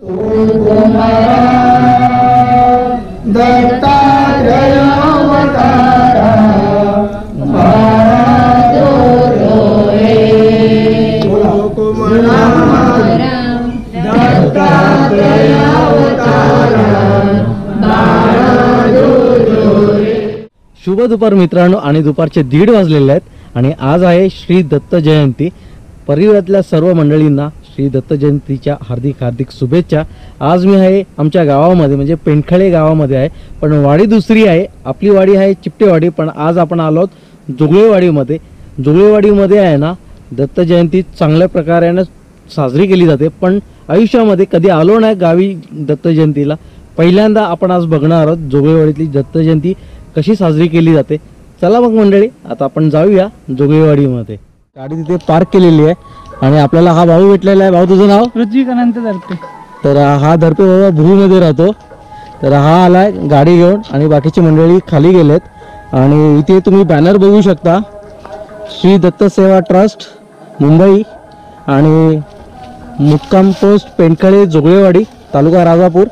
शुभ दुपार मित्रांनो, आणि दुपारचे 1:30 वाजलेले आहेत आणि आज आहे श्री दत्त जयंती। परिवारातल्या सर्व मंडळींना श्री दत्त जयंतीच्या हार्दिक हार्दिक शुभेच्छा। आज मी आहे आमच्या गावामध्ये, म्हणजे पेंडखळे गावामध्ये आहे, पण वाडी दुसरी आहे। आपली वाडी आहे चिपटेवाडी, पण आज आपण आलो आहोत जोगळेवाडीमध्ये। जोगळेवाडीमध्ये आहे ना, दत्त जयंती चांगल्या प्रकारे साजरी केली जाते, पण आयुष्यामध्ये कधी आलो नाही गावी दत्त जयंतीला। पहिल्यांदा आपण आज बघणार आहोत जोगळेवाडीतली दत्त जयंती कशी साजरी केली जाते। चला मग मंडळी, आता आपण जाऊया जोगळेवाडीमध्ये। गाडी तिथे पार्क केलेली आहे आणि आपल्याला हा भाऊ भेटलेला आहे। भाऊ, तुझं नाव? पृथ्वीकांत धरपे। तर हा धरपे बाबा भुईमध्ये राहतो। तर हा आलाय गाडी घेऊन आणि बाकीची मंडळी खाली गेलेत। आणि इथे तुम्ही बॅनर बघू शकता, श्री दत्त सेवा ट्रस्ट मुंबई आणि मुक्काम पोस्ट पेंडखळे जोगळेवाडी तालुका राजापूर।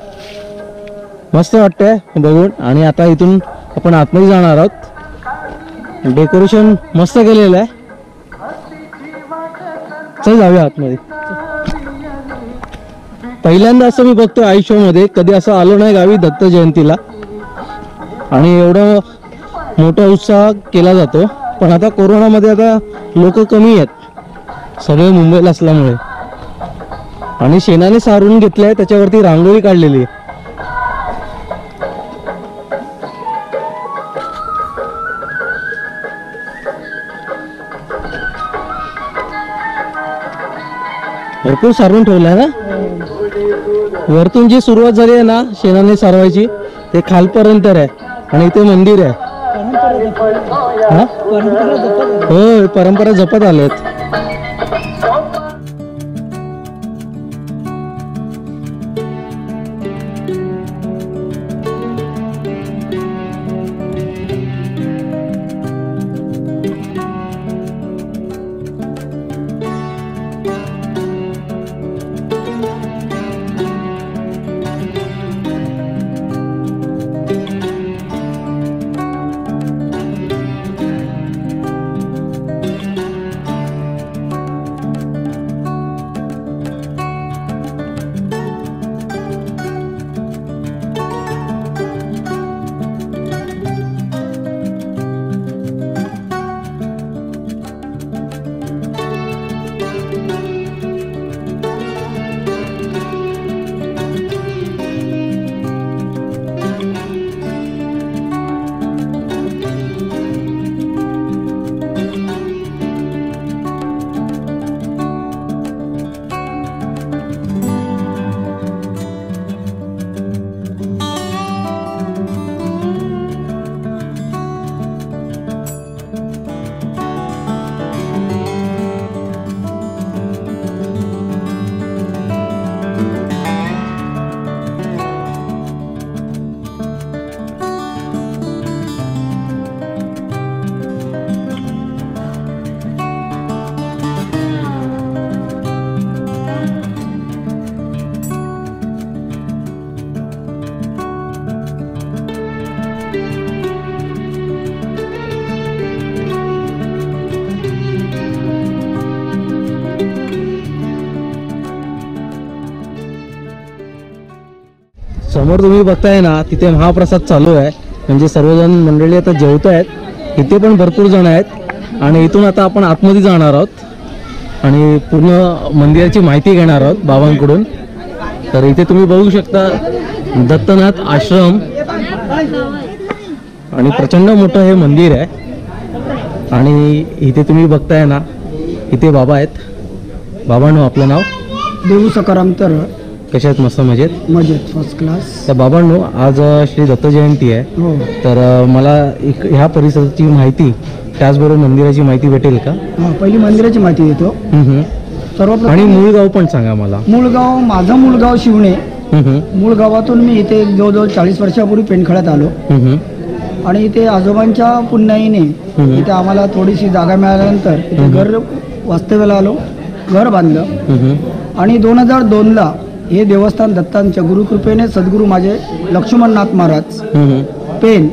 मस्त वाटतंय बघून। आणि आता इथून आपण आतमध्ये जाणार आहोत। डेकोरेशन मस्त केलेलं आहे, चल जाऊया आतमध्ये। पहिल्यांदा असं मी बघतोय आयुष्यामध्ये, कधी असं आलो नाही गावी दत्त जयंतीला आणि एवढं मोठा उत्साह केला जातो। पण आता कोरोनामध्ये आता लोक कमी आहेत, सगळे मुंबईला असल्यामुळे। आणि शेणाने सारून घेतलंय, त्याच्यावरती रांगोळी काढलेली आहे। भरपूर सारून ठेवलंय ना। वरतून जी सुरुवात झाली आहे ना शेणाने सारवायची, ते खालपर्यंत आहे आणि इथे मंदिर आहे। हो, परंपरा जपत आलेत। समोर तुम्ही बघताय ना, तिथे महाप्रसाद चालू आहे, म्हणजे सर्वजण मंडळी आता जेवत आहेत। इथे पण भरपूर जण आहेत आणि इथून आता आपण आतमध्ये जाणार आहोत आणि पूर्ण मंदिराची माहिती घेणार आहोत बाबांकडून। तर इथे तुम्ही बघू शकता दत्तनाथ आश्रम आणि प्रचंड मोठं हे मंदिर आहे। आणि इथे तुम्ही बघताय ना, इथे बाबा आहेत। बाबांनो, आपलं नाव? देऊ सकाराम तर कशा आहेत? मस्त मजेत? मजेत, फर्स्ट क्लास। तर बाबांनो, आज श्री दत्त जयंती आहे। हो। तर मला ह्या परिसराची माहिती, त्याचबरोबर मंदिराची माहिती भेटेल का? पहिली मंदिराची माहिती देतो। सर्वप्रथम आणि मूळ गाव पण सांगा मला। मूळ गाव, माझं मूळ गाव शिवणे। मूळ गावातून मी इथे जवळजवळ 40 वर्षापूर्वी पेंडखळ्यात आलो आणि इथे आजोबांच्या पुण्याईने इथे आम्हाला थोडीशी जागा मिळाल्यानंतर इथे घर वास्तव्याला आलो, घर बांधलं आणि 2002ला हे देवस्थान दत्तांच्या गुरुकृपेने सद्गुरू माझे लक्ष्मणनाथ महाराज पेन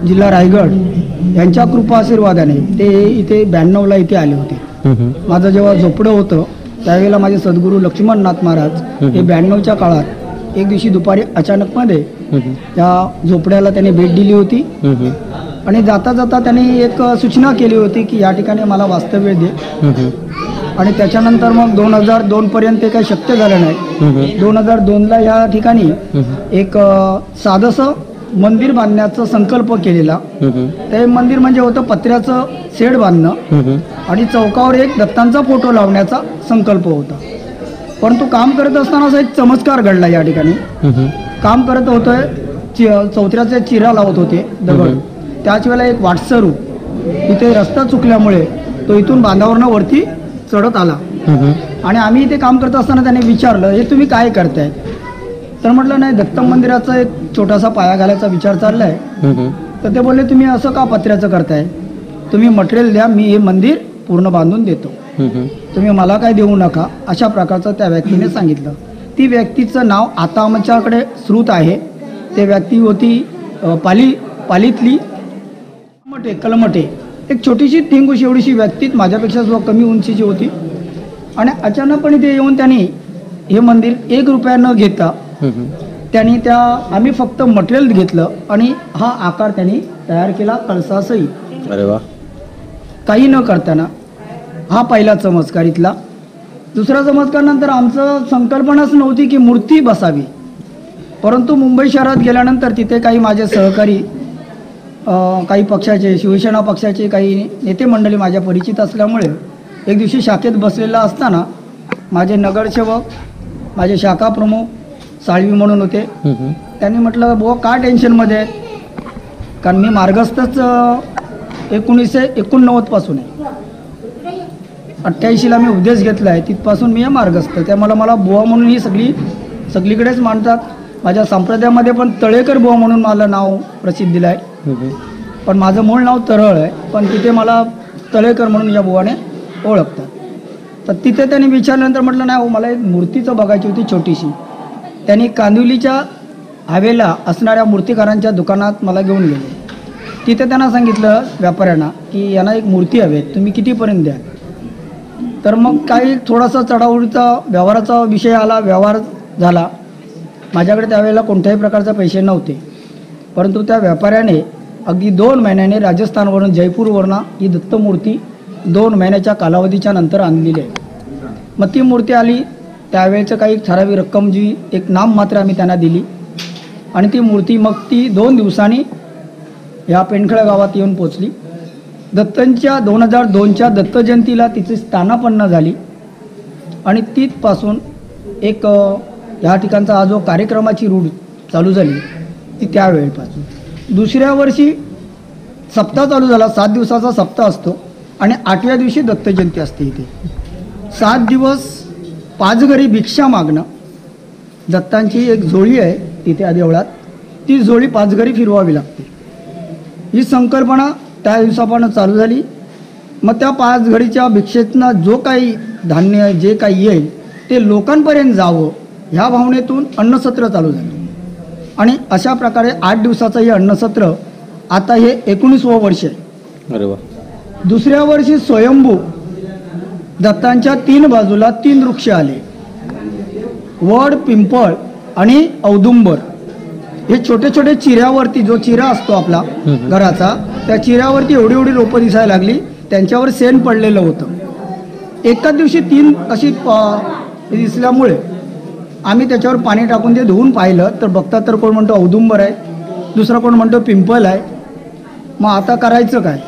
जिल्हा रायगड यांच्या कृपा आशीर्वादाने ते इथे 92ला इथे आले होते. माझं जेव्हा झोपडं होतं त्यावेळेला माझे सद्गुरू लक्ष्मणनाथ महाराज हे 92च्या काळात एक दिवशी दुपारी अचानकमध्ये त्या झोपड्याला त्यांनी भेट दिली होती आणि जाता जाता त्यांनी एक सूचना केली होती की या ठिकाणी मला वास्तव्य दे. आणि त्याच्यानंतर मग 2002 पर्यंत ते काही शक्य झालं नाही. 2002ला या ठिकाणी एक साधंसं मंदिर बांधण्याचा संकल्प केलेला. ते मंदिर म्हणजे होतं पत्र्याचं शेड बांधणं आणि चौकावर एक दत्तांचा फोटो लावण्याचा संकल्प होता. परंतु काम करत असताना असा एक चमत्कार घडला. या ठिकाणी काम करत होतोय, चौथऱ्याचे चिरा लावत होते दगड. त्याच वेळेला एक वाटसरू इथे रस्ता चुकल्यामुळे तो इथून बांधावरनं वरती चढत आला आणि आम्ही इथे काम करत असताना त्याने विचारलं, हे तुम्ही काय करताय? तर म्हटलं नाही, दत्त मंदिराचा एक छोटासा पाया घालायचा विचार चाललाय. तर ते बोलले, तुम्ही असं का पत्र्याचं करताय? तुम्ही मटेरियल द्या, मी हे मंदिर पूर्ण बांधून देतो, तुम्ही मला काय देऊ नका, अशा प्रकारचं त्या व्यक्तीने सांगितलं. ती व्यक्तीचं नाव आता आमच्याकडे श्रुत आहे. ते व्यक्ती होती पालीतली कलमटे, एक छोटीशी थिंगूशी एवढीशी व्यक्ती, माझ्यापेक्षा जो कमी उंचीची होती. आणि अचानकपणे ते येऊन त्यांनी हे मंदिर 1 रुपया न घेता त्यांनी आम्ही फक्त मटेरियल घेतलं आणि हा आकार त्यांनी तयार केला कळसासहित. अरे वा. काही न करताना. हा पहिला चमत्कार इथला. दुसरा चमत्कार नंतर आमचं संकल्पनाच नव्हती की मूर्ती बसावी. परंतु मुंबई शहरात गेल्यानंतर तिथे काही माझे सहकारी, काही पक्षाचे, शिवसेना पक्षाचे काही नेते मंडळी माझ्या परिचित असल्यामुळे एक दिवशी शाखेत बसलेला असताना माझे नगरसेवक, माझे शाखा प्रमुख साळवी म्हणून होते. त्यांनी म्हटलं, बुवा का टेन्शनमध्ये आहे? कारण मी मार्गस्थच 1989 पासून आहे. 88ला मी उपदेश घेतला आहे, तिथपासून मी आहे मार्गस्थ. त्यामुळे मला बुवा म्हणून ही सगळीकडेच मानतात. माझ्या संप्रदायामध्ये पण तळेकर बुवा म्हणून मला नाव प्रसिद्धीला आहे. पण माझं मूळ नाव तरळ आहे, पण तिथे मला तळेकर म्हणून या बुवाने ओळखतात. तर तिथे त्यांनी विचारल्यानंतर म्हटलं, नाही हो, मला एक मूर्तीचं बघायची होती छोटीशी. त्यांनी कांदिवलीच्या हावेला असणाऱ्या मूर्तिकारांच्या दुकानात मला घेऊन गेले. तिथे त्यांना सांगितलं व्यापाऱ्यांना की यांना एक मूर्ती हवी आहे, तुम्ही कितीपर्यंत द्या? तर मग काही थोडासा चढाओढीचा व्यवहाराचा विषय आला, व्यवहार झाला. माझ्याकडे त्यावेळेला कोणत्याही प्रकारचे पैसे नव्हते. परंतु त्या व्यापाऱ्याने अगदी 2 महिन्याने राजस्थानवरून, जयपूरवरून ही दत्तमूर्ती 2 महिन्याच्या कालावधीच्या नंतर आणलेली आहे. मग ती मूर्ती आली. त्यावेळेचं काही ठराविक रक्कम जी एक नाम मात्र आम्ही त्यांना दिली आणि ती मूर्ती मग ती 2 दिवसांनी ह्या पेंडखळ गावात येऊन पोचली. दत्तांच्या 2002च्या दत्त जयंतीला तिची स्थानापन्न झाली आणि तिथपासून एक ह्या ठिकाणचा हा जो कार्यक्रमाची रूढ चालू झाली ती त्यावेळेपासून. दुसऱ्या वर्षी सप्ताह चालू झाला. 7 दिवसाचा सप्ताह असतो आणि 8व्या दिवशी दत्त जयंती असते. इथे 7 दिवस 5 घरी भिक्षा मागणं. दत्तांची एक जोळी आहे तिथे देवळात, ती जोळी 5 घरी फिरवावी लागते. ही संकल्पना त्या दिवसापासून चालू झाली. मग त्या 5 घडीच्या भिक्षेतनं जो काही धान्य जे काही येईल ते लोकांपर्यंत जावं ह्या भावनेतून अन्नसत्र चालू झालं. आणि अशा प्रकारे 8 दिवसाचं हे अन्नसत्र आता हे 19वं वर्ष आहे. अरे वा. दुसऱ्या वर्षी स्वयंभू दत्तांच्या 3 बाजूला 3 वृक्ष आले, वड, पिंपळ आणि औदुंबर. हे छोटे छोटे चिऱ्यावरती, जो चिरा असतो आपला घराचा, त्या चिऱ्यावरती एवढी एवढी रोपं दिसायला लागली. त्यांच्यावर सेन पडलेलं होतं. एकाच दिवशी 3 अशी दिसल्यामुळे आम्ही त्याच्यावर पाणी टाकून ते धुवून पाहिलं तर बघतात तर कोण म्हणतो औदुंबर आहे, दुसरा कोण म्हणतो पिंपल आहे. मग आता करायचं काय?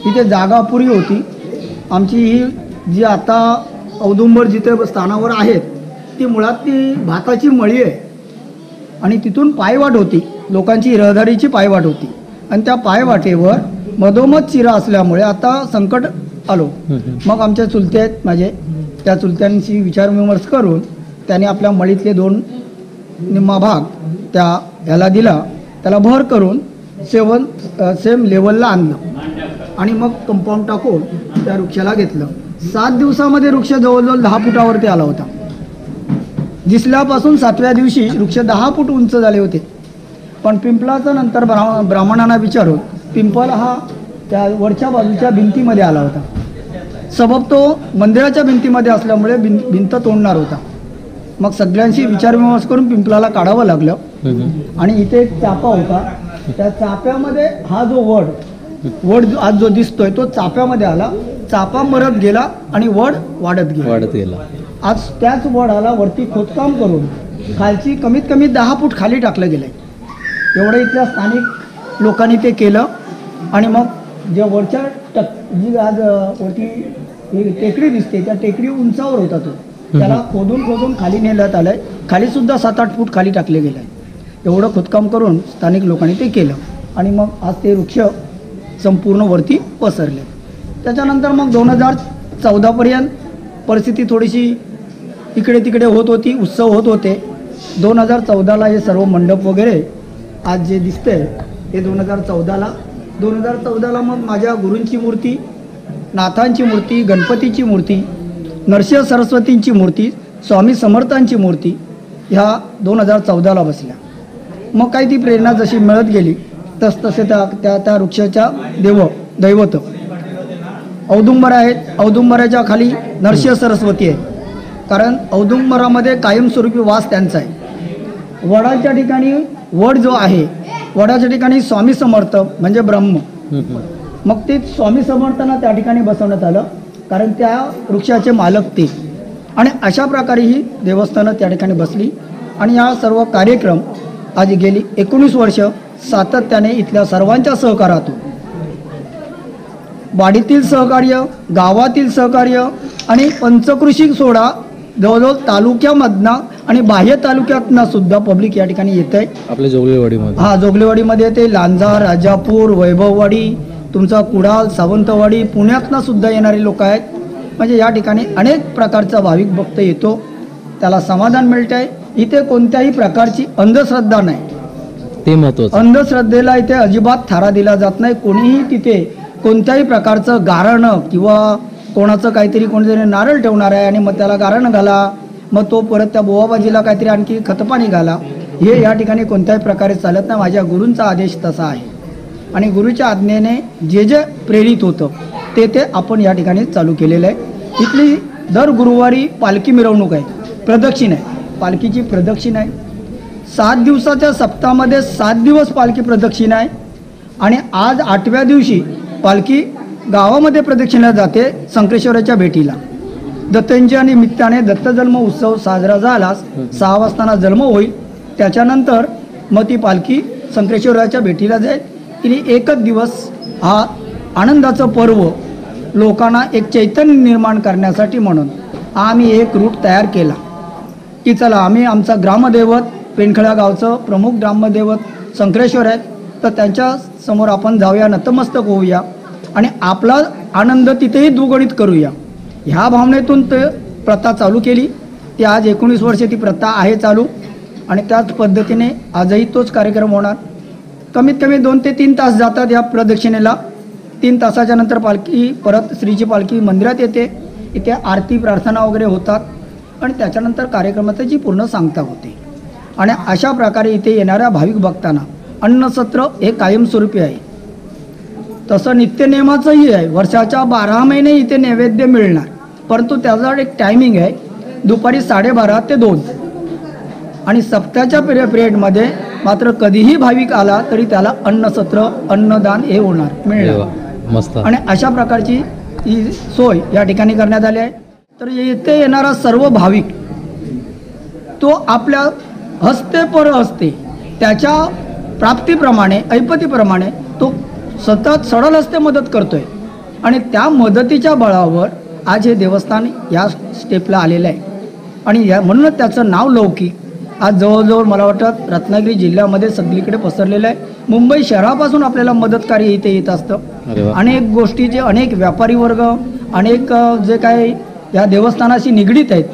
तिथे जागा अपुरी होती. आमची ही जी आता औदुंबर जिथे स्थानावर आहेत ती मुळात ती भाताची मळी आहे आणि तिथून पायवाट होती, लोकांची रहदारीची पायवाट होती. आणि त्या पायवाटेवर मधोमध चिरा असल्यामुळे आता संकट आलो. मग आमच्या चुलते आहेत माझे, त्या चुलत्यांशी विचारविमर्श करून त्याने आपल्या मळीतले 2 निम्मा भाग त्या ह्याला दिला, त्याला भर करून सेम लेवलला आणलं आणि मग कंपाऊंड टाकून त्या वृक्षाला घेतलं. 7 दिवसामध्ये वृक्ष जवळजवळ 10 फुटावरती आला होता. दिसल्यापासून 7व्या दिवशी वृक्ष 10 फूट उंच झाले होते. पण पिंपळाचा नंतर ब्राह्मणांना विचारून पिंपळ हा त्या वरच्या बाजूच्या भिंतीमध्ये आला होता. सबब तो मंदिराच्या भिंतीमध्ये असल्यामुळे भिंत तोडणार होता. मग सगळ्यांशी विचारविमर्श करून पिंपळाला काढावं लागलं. आणि इथे एक चापा होता. त्या चाप्यामध्ये हा जो वड आज जो दिसतोय तो चाप्यामध्ये आला. चापा मरत गेला आणि वड वाढत गेला. आज त्याच वडाला वरती खोदकाम करून खालची कमीत कमी 10 फूट खाली टाकलं गेलंय. एवढं इथल्या स्थानिक लोकांनी ते केलं. आणि मग जे वरच्या जी आज वरती टेकडी दिसते त्या टेकडी उंचावर होता तो. त्याला खोदून खाली नेण्यात आलंय. खाली सुद्धा 7-8 फूट खाली टाकले गेलं आहे. एवढं खोदकाम करून स्थानिक लोकांनी ते केलं. आणि मग आज ते वृक्ष संपूर्ण वरती पसरले. त्याच्यानंतर मग 2014पर्यंत परिस्थिती थोडीशी इकडे तिकडे होत होती. उत्सव होत होते. 2014ला हे सर्व मंडप वगैरे आज जे दिसतंय हे 2014ला मग माझ्या गुरूंची मूर्ती, नाथांची मूर्ती, गणपतीची मूर्ती, नरसिंह सरस्वतींची मूर्ती, स्वामी समर्थांची मूर्ती ह्या 2014ला बसल्या. मग काही ती प्रेरणा जशी मिळत गेली तसतसे त्या वृक्षाच्या दैवत औदुंबर आहेत. औदुंबराच्या खाली नरसिंह सरस्वती आहे. कारण औदुंबरामध्ये कायमस्वरूपी वास त्यांचा आहे. वडाच्या ठिकाणी वड जो आहे वडाच्या ठिकाणी स्वामी समर्थ म्हणजे ब्रह्म. मग ते स्वामी समर्थांना त्या ठिकाणी बसवण्यात आलं कारण त्या वृक्षाचे मालक ते. आणि अशा प्रकारे ही देवस्थानं त्या ठिकाणी बसली. आणि हा सर्व कार्यक्रम आज गेली 19 वर्ष सातत्याने इथल्या सर्वांच्या सहकारातून वाडीतील सहकार्य, गावातील सहकार्य आणि पंचकृषी सोडा जवळजवळ तालुक्यामधनं आणि बाह्य तालुक्यातनं सुद्धा पब्लिक या ठिकाणी येत आहे. आपल्या जोगलेवाडीमध्ये जोगलेवाडीमध्ये येते. लांजा, राजापूर, वैभववाडी, तुमचा कुडाल, सावंतवाडी, पुण्यातनं सुद्धा येणारे लोक आहेत. म्हणजे या ठिकाणी अनेक प्रकारचा भाविक भक्त येतो. त्याला समाधान मिळत आहे. इथे कोणत्याही प्रकारची अंधश्रद्धा नाही. ते महत्त्वाचं. अंधश्रद्धेला इथे अजिबात थारा दिला जात नाही. कोणीही तिथे कोणत्याही प्रकारचं गारणं किंवा कोणाचं काहीतरी कोणीतरी नारळ ठेवणार आहे आणि मग त्याला गारणं घाला, मग तो परत त्या बोवाबाजीला काहीतरी आणखी खतपाणी घाला, हे या ठिकाणी कोणत्याही प्रकारे चालत नाही. माझ्या गुरूंचा आदेश तसा आहे. आणि गुरुच्या आज्ञेने जे जे प्रेरित होतं ते आपण या ठिकाणी चालू केलेलं आहे. इथली दर गुरुवारी पालखी मिरवणूक आहे, प्रदक्षिण आहे. पालखीची प्रदक्षिण आहे. 7 दिवसाच्या सप्ताहामध्ये 7 दिवस पालखी प्रदक्षिण आहे. आणि आज 8व्या दिवशी पालखी गावामध्ये प्रदक्षिणा जाते संकेश्वराच्या भेटीला. दत्तांच्या निमित्ताने दत्तजन्म उत्सव साजरा झाला. 6 वाजताना जन्म होईल. त्याच्यानंतर मग ती पालखी संकेश्वराच्या भेटीला जाईल. तिने एकच दिवस हा आनंदाचं पर्व लोकांना एक चैतन्य निर्माण करण्यासाठी म्हणून आम्ही एक रूट तयार केला की चला आम्ही आमचा ग्रामदैवत पेनखळा गावचं प्रमुख ग्रामदैवत संकेश्वर आहेत, तर त्यांच्या समोर आपण जाऊया, नतमस्तक होऊया आणि आपला आनंद तिथेही दुगणित करूया. ह्या भावनेतून ते प्रथा चालू केली. ती आज 19 वर्षे ती प्रथा आहे चालू. आणि त्याच पद्धतीने आजही तोच कार्यक्रम होणार. कमीत कमी 2 ते 3 तास जातात या प्रदक्षिणेला. 3 तासाच्या नंतर पालखी परत श्रीची पालखी मंदिरात येते. इथे आरती प्रार्थना वगैरे होतात आणि त्याच्यानंतर कार्यक्रमाची जी पूर्ण सांगता होते. आणि अशा प्रकारे इथे येणाऱ्या भाविक भक्तांना अन्नसत्र हे कायमस्वरूपी आहे. तसं नित्यनेमाचंही आहे. वर्षाच्या 12 महिने इथे नैवेद्य मिळणार, परंतु त्याचा एक टायमिंग आहे, दुपारी 12:30 ते 2. आणि सप्त्याच्या पिरियडमध्ये मात्र कधीही भाविक आला तरी त्याला अन्नसत्र अन्नदान हे होणार मिळणार मस्त. आणि अशा प्रकारची ही सोय या ठिकाणी करण्यात आली आहे. तर येथे येणारा सर्व भाविक तो आपल्या हस्ते पर हस्ते त्याच्या प्राप्तीप्रमाणे ऐपतीप्रमाणे तो सतत सडल हस्ते मदत करतोय. आणि त्या मदतीच्या बळावर आज हे देवस्थान या स्टेपला आलेलं आहे. आणि म्हणूनच त्याचं नाव लौकिक आज जवळजवळ मला वाटतं रत्नागिरी जिल्ह्यामध्ये सगळीकडे पसरलेलं आहे. मुंबई शहरापासून आपल्याला मदतकार्य इथे येत असतं. अनेक गोष्टीचे अनेक व्यापारी वर्ग अनेक जे काही या देवस्थानाशी निगडीत आहेत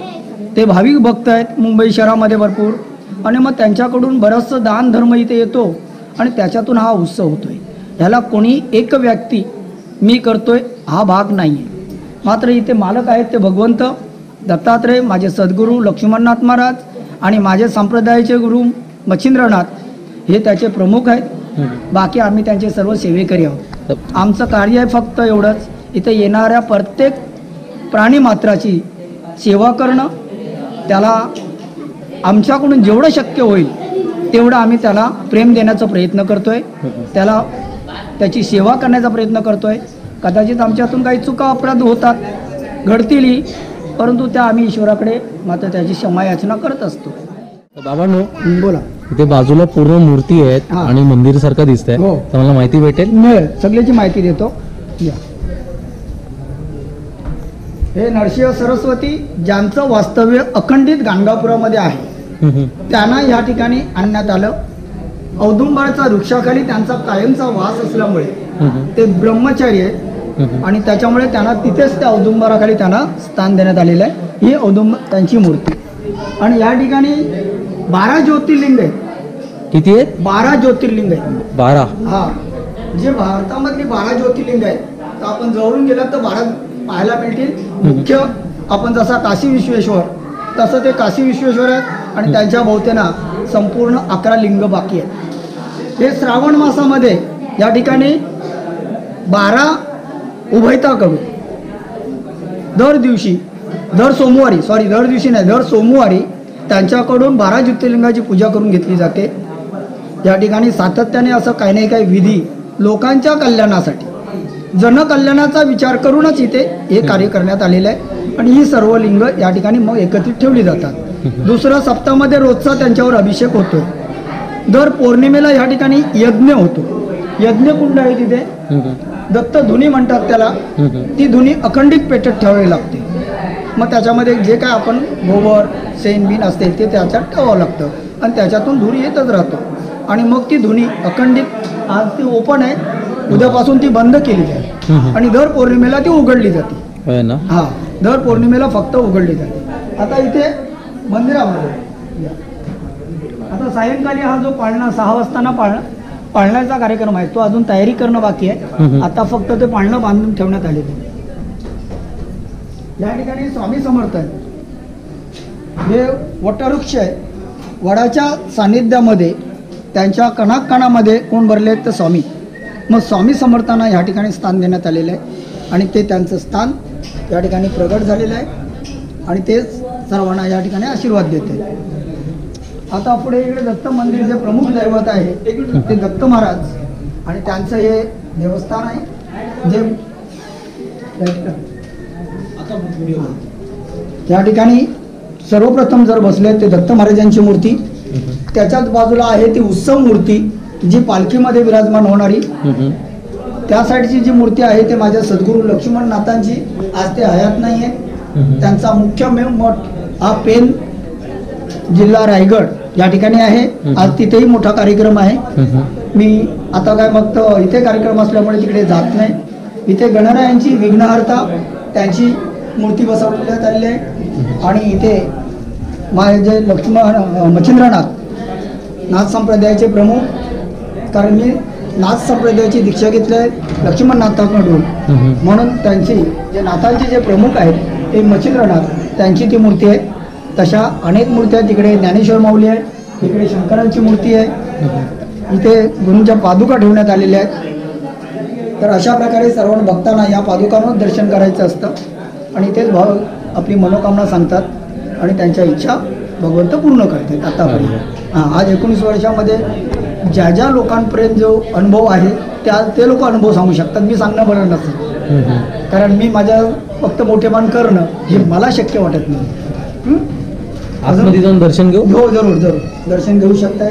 ते भाविक भक्त आहेत मुंबई शहरामध्ये भरपूर. आणि मग त्यांच्याकडून बरंचसं दान धर्म इथे येतो आणि त्याच्यातून हा उत्सव होतोय. ह्याला कोणी एक व्यक्ती मी करतोय हा भाग नाही आहे. मात्र इथे मालक आहेत ते भगवंत दत्तात्रय, माझे सद्गुरू लक्ष्मणनाथ महाराज, आणि माझे संप्रदायाचे गुरु मच्छिंद्रनाथ हे त्याचे प्रमुख आहेत. बाकी आम्ही त्यांचे सर्व सेवेकरी आहोत. आमचं कार्य आहे फक्त एवढंच, इथे येणाऱ्या प्रत्येक प्राणीमात्राची सेवा करणं, त्याला आमच्याकडून जेवढं शक्य होईल तेवढं आम्ही त्याला प्रेम देण्याचा प्रयत्न करतोय, त्याला त्याची सेवा करण्याचा प्रयत्न करतोय. कदाचित आमच्यातून काही चुका अपराध होतात, घडतीलही, परंतु त्या आम्ही ईश्वराकडे मात्र त्याची क्षमा याचना करत असतो. बाबांनो, बोला. इथे बाजूला पूर्ण मूर्ती आहेत हा. आणि मंदिर सारखं दिसतंय, हो. तर मला माहिती भेटेल? मिळेल, सगळ्याची माहिती देतो. या. हे नरसिंह सरस्वती ज्यांचं वास्तव्य अखंडित गाणगापुरामध्ये आहे, त्यांना या ठिकाणी आणण्यात आलं. औदुंबराच्या वृक्षाखाली त्यांचा कायमचा वास असल्यामुळे ते ब्रह्मचारी आहेत आणि त्याच्यामुळे त्यांना तिथेच त्या औदुंबराखाली त्यांना स्थान देण्यात आलेलं आहे. ही औदुंबर त्यांची मूर्ती. आणि या ठिकाणी 12 ज्योतिर्लिंग आहेत. किती आहेत? 12 ज्योतिर्लिंग आहेत. 12. हा, जे भारतामधली 12 ज्योतिर्लिंग आहेत, तर आपण जवळून गेलात तर 12 पाहायला मिळतील. मुख्य आपण जसा काशी विश्वेश्वर, तसं ते काशी विश्वेश्वर आहेत आणि त्यांच्या भोवतीनं संपूर्ण 11 लिंग बाकी आहेत. हे श्रावण मासामध्ये या ठिकाणी 12 उभयताकडून दर सोमवारी त्यांच्याकडून 12 ज्योतिर्लिंगाची पूजा करून घेतली जाते. या ठिकाणी सातत्याने असं काही नाही काही विधी लोकांच्या कल्याणासाठी, जनकल्याणाचा विचार करूनच इथे हे कार्य करण्यात आलेलं आहे. आणि ही सर्व लिंग या ठिकाणी मग एकत्रित ठेवली जातात. दुसऱ्या सप्ताहामध्ये रोजचा त्यांच्यावर अभिषेक होतो. दर पौर्णिमेला या ठिकाणी यज्ञ होतो. यज्ञकुंड आहे तिथे, दत्त धुनी म्हणतात त्याला. ती धुनी अखंडित पेटत ठेवावी लागते. मग त्याच्यामध्ये जे काय आपण गोबर शेण बिन असते ते त्याच्यात ठेवावं लागतं आणि त्याच्यातून धुनी येतच राहतो. आणि मग ती धुनी अखंडित, आज ती ओपन आहे, उद्यापासून ती बंद केली जाते आणि दर पौर्णिमेला ती उघडली जाते. हा, दर पौर्णिमेला फक्त उघडली जाते. आता इथे मंदिरामध्ये आता सायंकाळी हा जो पाळणा 6 वाजताना पाळण्याचा कार्यक्रम आहे, तो अजून तयारी करणं बाकी आहे. आता फक्त ते पाळणं बांधून ठेवण्यात आलेलं आहे. या ठिकाणी स्वामी समर्थ आहेत. हे वटवृक्ष आहे. वडाच्या सानिध्यामध्ये त्यांच्या कणाकणामध्ये कोण भरले आहेत तर स्वामी. मग स्वामी समर्थांना या ठिकाणी स्थान देण्यात आलेलं आहे आणि ते त्यांचं स्थान या ठिकाणी प्रगट झालेलं आहे आणि तेच सर्वांना या ठिकाणी आशीर्वाद देते. आता पुढे इकडे दत्त मंदिर जे प्रमुख दैवत आहे ते दत्त महाराज आणि त्यांचं हे देवस्थान आहे. जे या ठिकाणी सर्वप्रथम जर बसले ते दत्त महाराजांची मूर्ती, त्याच्याच बाजूला आहे ती उत्सव मूर्ती जी पालखीमध्ये विराजमान होणारी. त्या साईडची जी मूर्ती आहे ते माझ्या सद्गुरू लक्ष्मणनाथांची, आज ते हयात नाही आहे. त्यांचा मुख्य मठ हा पेन जिल्हा रायगड या ठिकाणी आहे. आज तिथेही मोठा कार्यक्रम आहे. मी आता काय मग इथे कार्यक्रम असल्यामुळे तिकडे जात नाही. इथे गणरायांची विघ्नहर्ता त्यांची मूर्ती बसवण्यात आलेली आहे आणि इथे माझे मच्छिंद्रनाथ नाथ संप्रदायाचे प्रमुख, कारण मी नाथ संप्रदायाची दीक्षा घेतली आहे लक्ष्मणनाथांकडून, म्हणून त्यांची जे नाथांचे जे प्रमुख आहेत ते मच्छिंद्रनाथ, त्यांची ती मूर्ती आहे. तशा अनेक मूर्त्या तिकडे ज्ञानेश्वर माऊली आहे, इकडे शंकरांची मूर्ती आहे, इथे गुरूंच्या पादुका ठेवण्यात आलेल्या आहेत. तर अशा प्रकारे सर्व भक्तांना या पादुकांवर दर्शन करायचं असतं आणि तेच भाव आपली मनोकामना सांगतात आणि त्यांच्या इच्छा भगवंत पूर्ण करतात. आतापर्यंत आज 19 वर्षामध्ये ज्या ज्या लोकांपर्यंत जो अनुभव आहे ते लोक अनुभव सांगू शकतात. मी सांगणं बरं नसेल, कारण मी माझ्या फक्त मोठेपण करणं हे मला शक्य वाटत नाही. आतमध्ये जाऊन दर्शन घेऊ? हो, जरूर जरूर दर्शन घेऊ शकताय.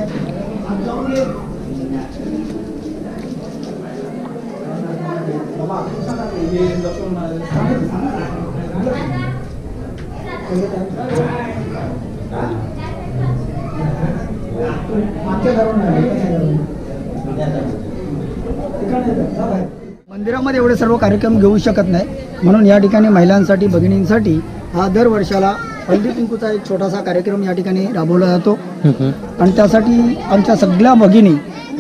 मंदिरामध्ये एवढे सर्व कार्यक्रम घेऊ शकत नाही, म्हणून या ठिकाणी महिलांसाठी, भगिनींसाठी हा दर वर्षाला हळदी कुंकूचा एक छोटासा कार्यक्रम या ठिकाणी राबवला जातो. आणि त्यासाठी आमच्या सगळ्या भगिनी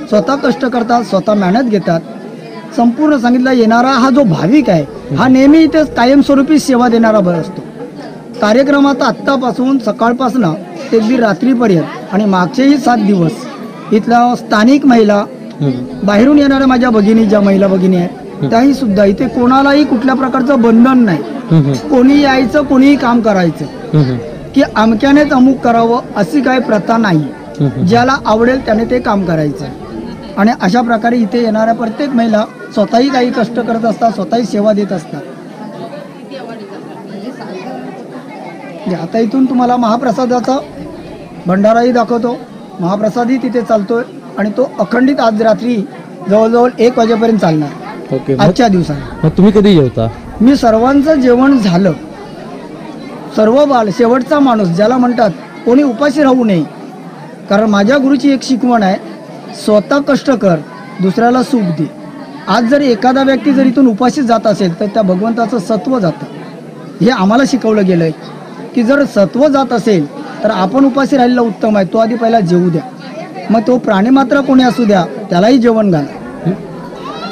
स्वतः कष्ट करतात, स्वतः मेहनत घेतात. संपूर्ण सांगितलं, येणारा हा जो भाविक आहे हा नेहमी इथे कायमस्वरूपी सेवा देणारा असतो. कार्यक्रमात आत्तापासून सकाळपासून ते बी रात्रीपर्यंत. आणि मागचेही 7 दिवस इथला स्थानिक महिला, बाहेरून येणाऱ्या माझ्या भगिनी, ज्या महिला भगिनी आहेत त्याही सुद्धा, इथे कोणालाही कुठल्या प्रकारचं बंधन नाही. कोणी यायचं, कोणीही काम करायचं, की अमक्यानेच अमुक करावं अशी काही प्रथा नाही. ज्याला आवडेल त्याने ते काम करायचं. आणि अशा प्रकारे इथे येणाऱ्या प्रत्येक महिला स्वतःही काही कष्ट करत असतात, स्वतःही सेवा देत असतात. आता इथून तुम्हाला महाप्रसादाचा भंडाराही दाखवतो. महाप्रसादही तिथे चालतोय आणि तो अखंडित आज रात्री जवळजवळ 1 वाजेपर्यंत चालणार. ओके. आजच्या दिवसाला मग तुम्ही कधी जेवता? मी सर्वांचं जेवण झालं. सर्व बाल, शेवटचा माणूस ज्याला म्हणतात, कोणी उपाशी राहू नये. कारण माझ्या गुरुची एक शिकवण आहे, स्वतः कष्ट कर, दुसऱ्याला सुख दे. आज जर एखादा व्यक्ती जर इथून उपाशी जात असेल तर त्या भगवंताचं सत्व जातं. हे आम्हाला शिकवलं गेलं आहे की जर सत्व जात असेल तर आपण उपाशी राहिलेलं उत्तम आहे. तो आधी पहिला जेवू द्या, मग तो प्राणी मात्र कोणी असू द्या त्यालाही जेवण घाला.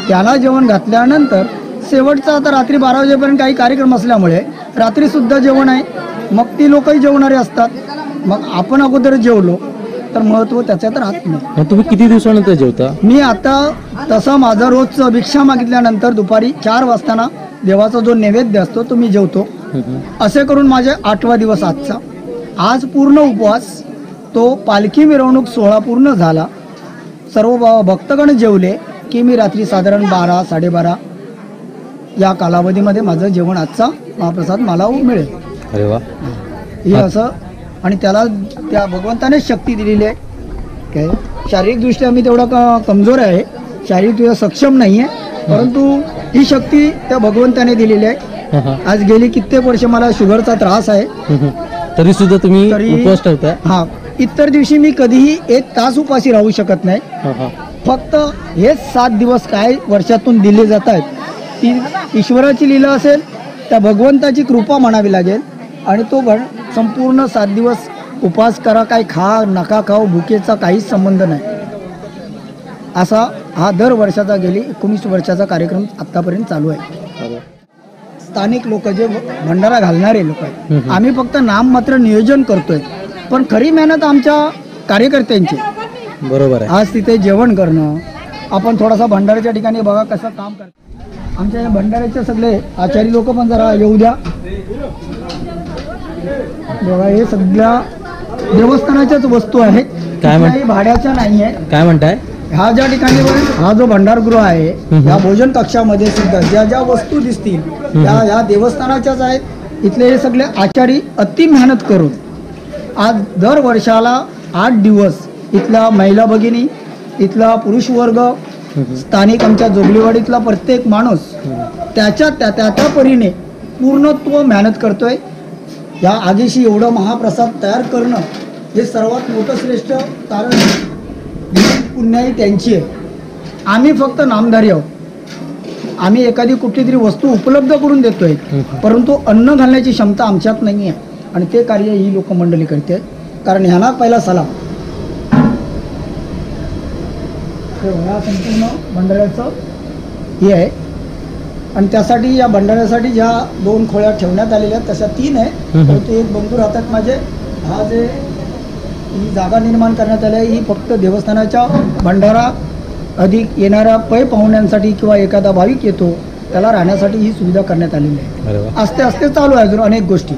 त्याला जेवण घातल्यानंतर शेवटचा, आता रात्री 12 वाजेपर्यंत काही कार्यक्रम असल्यामुळे रात्रीसुद्धा जेवण आहे. मग ती लोकही जेवणारे असतात. मग आपण अगोदर जेवलो तर महत्त्व त्याच्यात राहत नाही. मग तुम्ही किती दिवसानंतर जेवता? मी आता तसं माझं रोजचं भिक्षा मागितल्यानंतर दुपारी 4 वाजताना देवाचा जो नैवेद्य असतो तो मी जेवतो. असे करून माझे 8वा दिवस आजचा. आज पूर्ण उपवास. तो पालखी मिरवणूक सोहळा पूर्ण झाला, सर्व भक्तगण जेवले की मी रात्री साधारण 12, 12:30 या कालावधीमध्ये माझं जेवण, आजचा महाप्रसाद मला मिळेल. अरे वा. हे असं. आणि त्याला त्या भगवंताने शक्ती दिलेली आहे. काय शारीरिकदृष्ट्या मी तेवढा कमजोर आहे, शारीरिकदृष्ट्या सक्षम नाही आहे, परंतु ही शक्ती त्या भगवंताने दिलेली आहे. आज गेली कित्येक वर्ष मला शुगरचा त्रास आहे, तरी सुद्धा तुम्ही उपवास ठेवता? हा. इतर दिवशी मी कधीही 1 तास उपाशी राहू शकत नाही. फक्त हेच 7 दिवस काय वर्षातून दिले जात आहेत, ती ईश्वराची लीला असेल, त्या भगवंताची कृपा म्हणावी लागेल. आणि तो संपूर्ण 7 दिवस उपवास करा, काही खा नका खाऊ, भुकेचा काहीच संबंध नाही. असा हा दर वर्षाचा गेली 19 वर्षाचा कार्यक्रम आतापर्यंत चालू आहे. स्थानिक लोक जे भंडारा घालणारे लोक आहेत, आम्ही फक्त नाम मात्र नियोजन करतोय, पण खरी मेहनत आमच्या कार्यकर्त्यांची. बरोबर आहे. आज तिथे जेवण करणं, आपण थोडासा भंडाऱ्याच्या ठिकाणी बघा कसं काम करतो. आमच्या या भंडाऱ्याचे सगळे आचारी लोक पण जरा येऊ द्या. बघा, हे सगळ्या देवस्थानाच्याच वस्तू आहेत, काही भाड्याच्या नाही आहे. काय म्हणताय? ह्या ज्या ठिकाणी हा जो भंडारगृह आहे, या भोजन कक्षामध्ये सुद्धा ज्या ज्या वस्तू दिसतील ह्या देवस्थानाच्याच आहेत. इथले हे सगळे आचारी अति मेहनत करून आज दर वर्षाला 8 दिवस इथला महिला भगिनी, इथला पुरुष वर्ग, स्थानिक आमच्या जोगलीवाडीतला प्रत्येक माणूस त्याच्या त्या परीने पूर्णत्व मेहनत करतोय. या आगीशी एवढं महाप्रसाद तयार करणं हे सर्वात मोठं श्रेष्ठ कारण पुण्याई त्यांची आहे. आम्ही फक्त नामधारी आहोत. आम्ही एखादी कुठली तरी वस्तू उपलब्ध करून देतोय, परंतु अन्न घालण्याची क्षमता आमच्यात नाही आहे. आणि ते कार्य ही लोकमंडळी करते. कारण ह्यांना पहिला सलाम. संपूर्ण भंडाऱ्याचं हे आहे. आणि त्यासाठी या भंडाऱ्यासाठी ज्या 2 खोळ्या ठेवण्यात आलेल्या आहेत तशा 3 आहे, परंतु एक बंधू राहतात माझे. हा जे ही जागा निर्माण करण्यात आली आहे ही फक्त देवस्थानाच्या भंडारा अधिक येणाऱ्या पै पाहुण्यांसाठी किंवा एखादा भाविक येतो त्याला राहण्यासाठी ही सुविधा करण्यात आलेली आहे. आस्ते आस्ते चालू आहे अजून अनेक गोष्टी,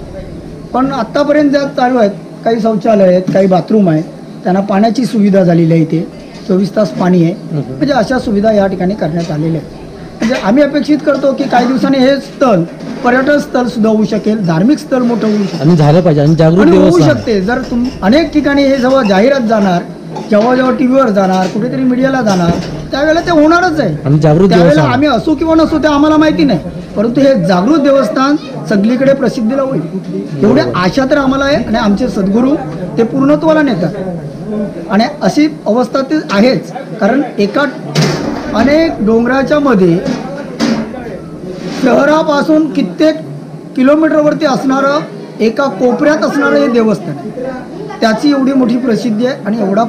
पण आत्तापर्यंत ज्या चालू आहेत, काही शौचालय आहेत, काही बाथरूम आहेत, त्यांना पाण्याची सुविधा झालेली आहे. इथे 24 तास पाणी आहे. म्हणजे अशा सुविधा या ठिकाणी करण्यात आलेल्या आहेत. म्हणजे आम्ही अपेक्षित करतो की काही दिवसांनी हे स्थळ पर्यटन स्थळ सुद्धा होऊ शकेल, धार्मिक स्थळ मोठं होऊ शकेल, झालं पाहिजे आणि जागृत होऊ शकते. जर अनेक ठिकाणी हे जेव्हा जाहिरात जाणार, जेव्हा जेव्हा टीव्हीवर जाणार, कुठेतरी मीडियाला जाणार, त्यावेळेला ते होणारच आहे. त्यावेळेला आम्ही असू किंवा नसू ते आम्हाला माहिती नाही, परंतु हे जागृत देवस्थान सगळीकडे प्रसिद्धीला होईल एवढी आशा तर आम्हाला आहे. आणि आमचे सद्गुरू ते पूर्णत्वाला नेतात. आणि अशी अवस्था ते आहेच, कारण एका अनेक डोंगराच्या मध्ये शहरापासून कित्येक किलोमीटरवरती असणारं, एका कोपऱ्यात असणारं हे देवस्थान, त्याची एवढी मोठी प्रसिद्धी आहे. आणि एवढा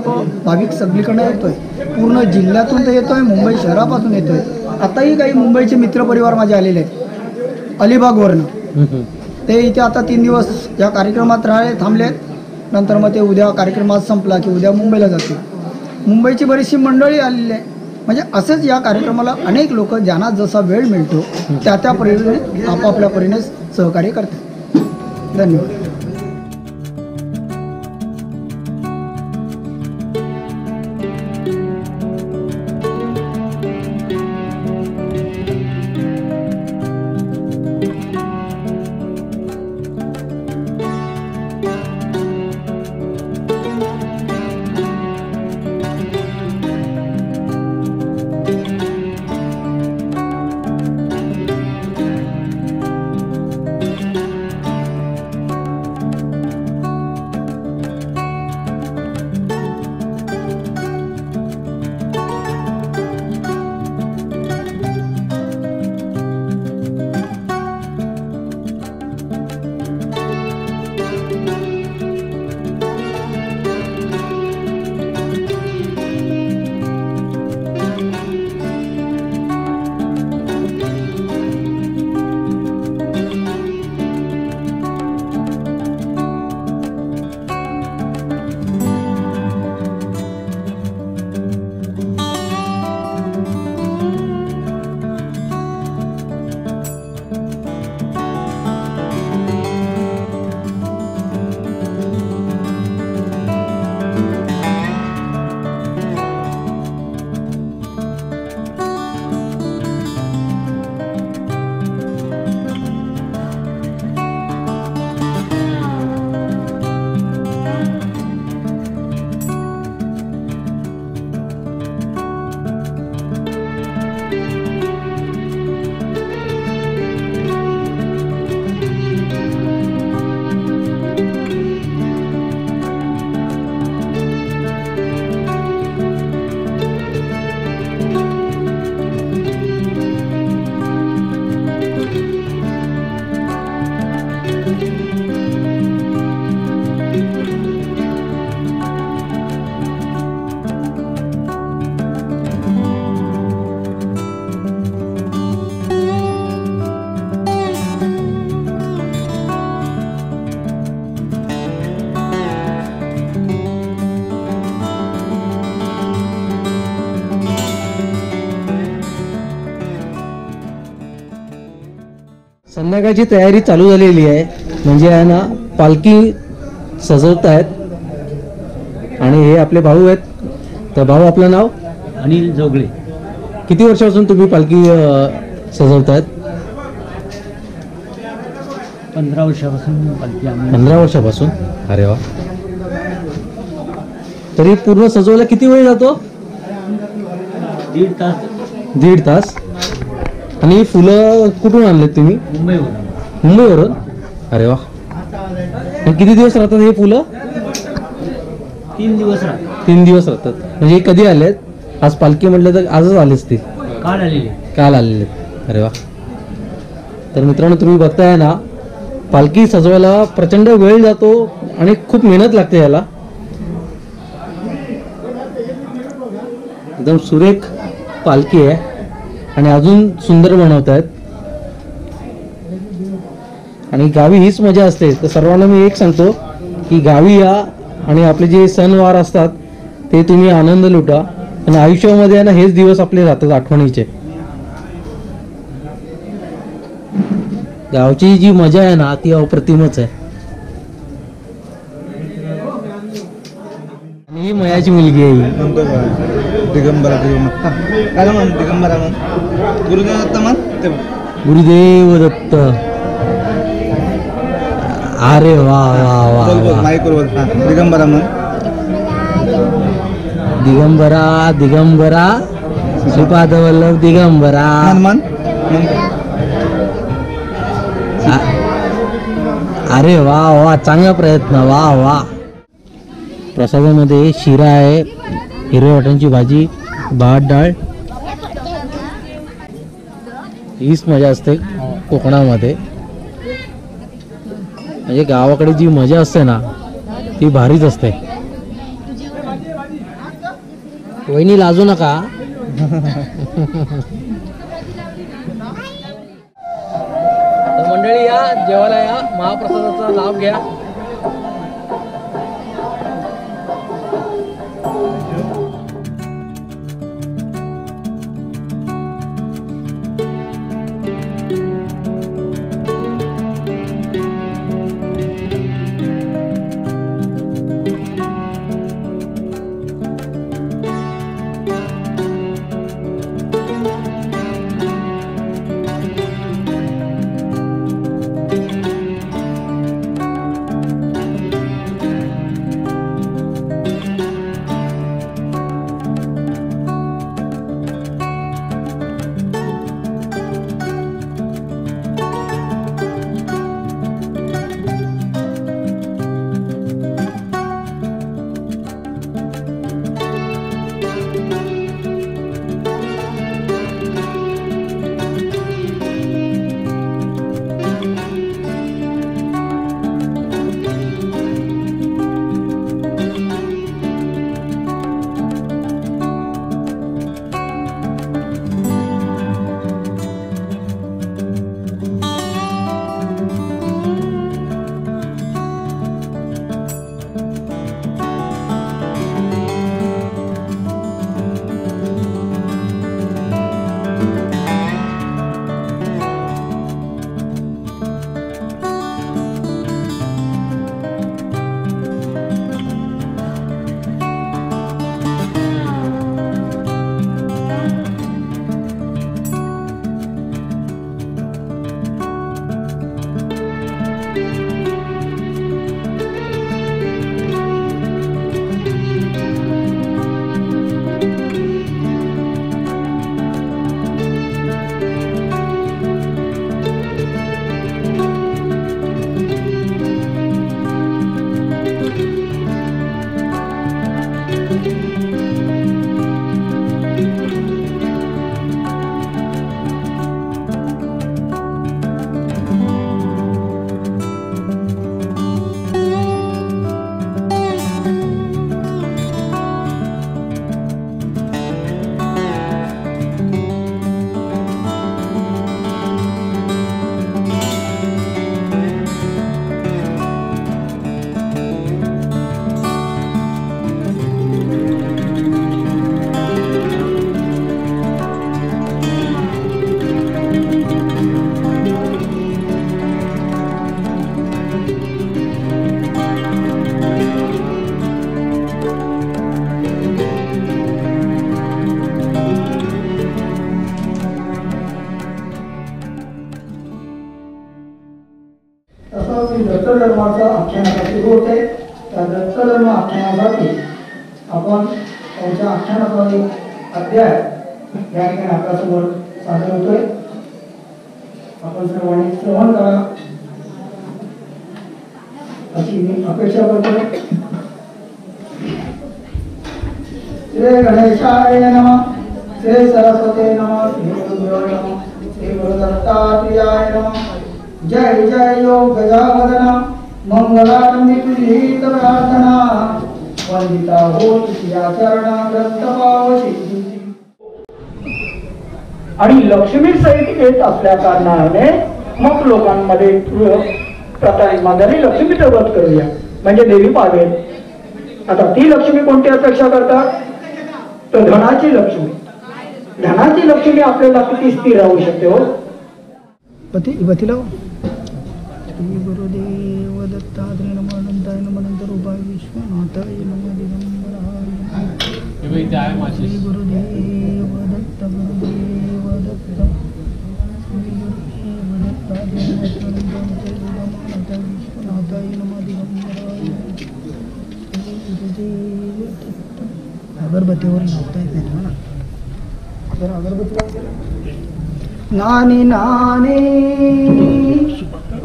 भाविक सगळीकडे येतोय, पूर्ण जिल्ह्यातून तर येतोय, मुंबई शहरापासून येतोय. आताही काही मुंबईचे मित्रपरिवार माझे आलेले आहेत अलिबागवरनं. ते इथे आता 3 दिवस या कार्यक्रमात थांबलेत. नंतर मग ते उद्या कार्यक्रमात संपला की उद्या मुंबईला जातील. मुंबईची बरीचशी मंडळी आलेली आहे. म्हणजे असंच या कार्यक्रमाला अनेक लोक ज्यांना जसा वेळ मिळतो त्या परीने आपापल्या परीने सहकार्य करतात. धन्यवाद. संध्याकाळची तयारी चालू झालेली आहे. म्हणजे आहे ना पालखी सजवत आहेत आणि हे आपले भाऊ आहेत. तर भाऊ, आपलं नाव? अनिल जोगळे. किती वर्षापासून तुम्ही पालखी सजवतायत? 15 वर्षापासून पालखी आम्ही. 15 वर्षापासून? अरे वा. तरी पूर्ण सजवायला किती वेळ जातो? 1.5 तास. 1.5 तास. आणि फुलं कुठून आणलेत तुम्ही? मुंबईवरून. मुंबईवरून? अरे वा. आणि किती दिवस राहतात हे फुलं? 3 दिवस राहतात. 3 दिवस राहतात. म्हणजे हे कधी आलेत? आज पालखी म्हटलं तर आजच आलेच ते? काल आलेले. काल आलेले. अरे वा. तर मित्रांनो, तुम्ही बघताय ना, पालखी सजवायला प्रचंड वेळ जातो आणि खूप मेहनत लागते याला. एकदम सुरेख पालखी आहे आणि अजून सुंदर बनवत आहेत. आणि गावी हीच मजा असते. तर सर्वांना मी एक सांगतो की गावी या आणि आपले जे सणवार असतात ते तुम्ही आनंद लुटा. आणि आयुष्यामध्ये ना हेच दिवस आपले राहतात आठवणीचे. गावची जी मजा आहे ना ती अप्रतिमच आहे. आणि ही मयाची मुलगी आहे ही. दिगंबरा काय म्हण दिगंबरा म्हण गुरुदेव दत्त म्हण ते गुरुदेव दत्त. अरे वा वा वा वा. माईक बरोबर दिगंबरा म्हण. दिगंबरा दिगंबरा श्रीपाद वल्लभ दिगंबरा. मन अरे वा वा, चांगला प्रयत्न. वा वा. प्रसादामध्ये शिरा आहे, हिरव्या वाटाण्याची भाजी, भात डाळ. हीच मजा असते कोकणामध्ये. म्हणजे गावाकडे जी मजा असते ना ती भारीच असते. वहिनी लाजू नका. तर मंडळी, या जेवायला या, महाप्रसादाचा लाभ घ्या. त्यांच्या आख्यानाचा एक अध्याय या ठिकाणी आपल्यासमोर सादर होतोय. आपण सर्वांनी श्रवण करा अशी मी अपेक्षा करतोय. श्री गणेशाय नमः, श्री सरस्वती नमः, श्री गुरुदेव नमः, श्री गुरुदत्तात्रेयाय नमः. जय जय योग गजानन मंगलान्वित प्रार्थना वंदिता हो तुझ्या चरणा ग्रंथ पावशी. आणि लक्ष्मी सहित येत असल्या कारणाने मग लोकांमध्ये माघारी लक्ष्मीचं व्रत करूया म्हणजे देवी पावेल. आता ती लक्ष्मी कोणती अपेक्षा करतात तर धनाची लक्ष्मी. धनाची लक्ष्मी आपल्याला किती स्थिर राहू शकते हो. पतीला गुरुदेव दत्तात्रेय नमः अनंताय नमः अनंत रूपाय विश्वनाथाय नमः दिगंबराय श्री गुरुदेव दत्त गुरुदेव दत्त श्री गुरुदेव दत्तात्रेय नमः विश्वनाथाय नमः दिगंबराय श्री गुरुदेव दत्त. अगरबत्तीवर लावता येत नाही ना जर अगरबत्ती नानी नानी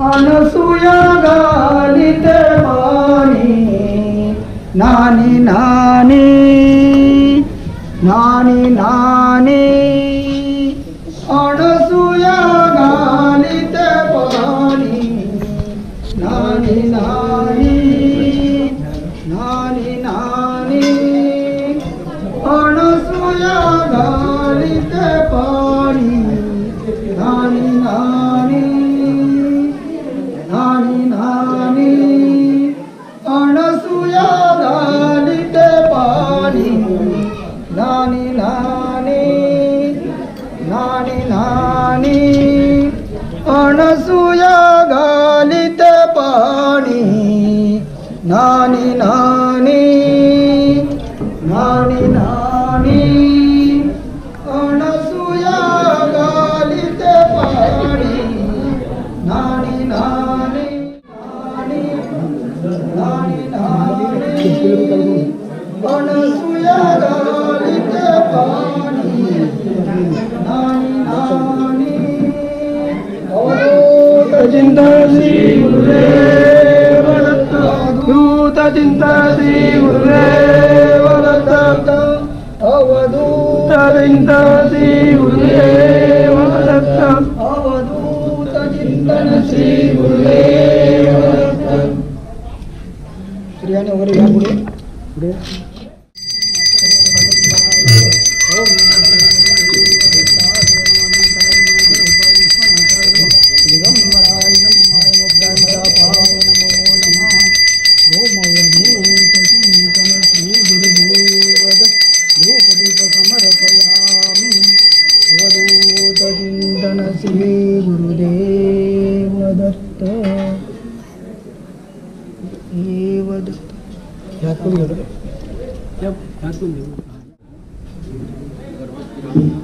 अनसुया गालिते पाणी. नानी नानी नानी नानी अनसुया गालिते पाणी. नानी नानी नानी नानी अनसुया गालिते पाणी. नानी नानी नानी नानी अनसुया गालिते पाणी. नानी नानी नानी नानी अनसुया गालिते पाणी. नानी नानी नानी नानी अनसुया गालिते पाणी. नानी नानी नानी नानी अनसुया गालिते पाणी. नानी नानी अवधूत चिंता श्री गुरुदेव दत्त. अवधूत चिंता श्री गुरुदेव दत्त. अवधूत चिंता श्री गुरुदेव दत्त. अवधूत चिंतन श्री गुरुदेव दत्त. स्त्रियाने वगैरे घ्या पुढे पुढे. श्री गुरुदेव दत्त देव दत्त.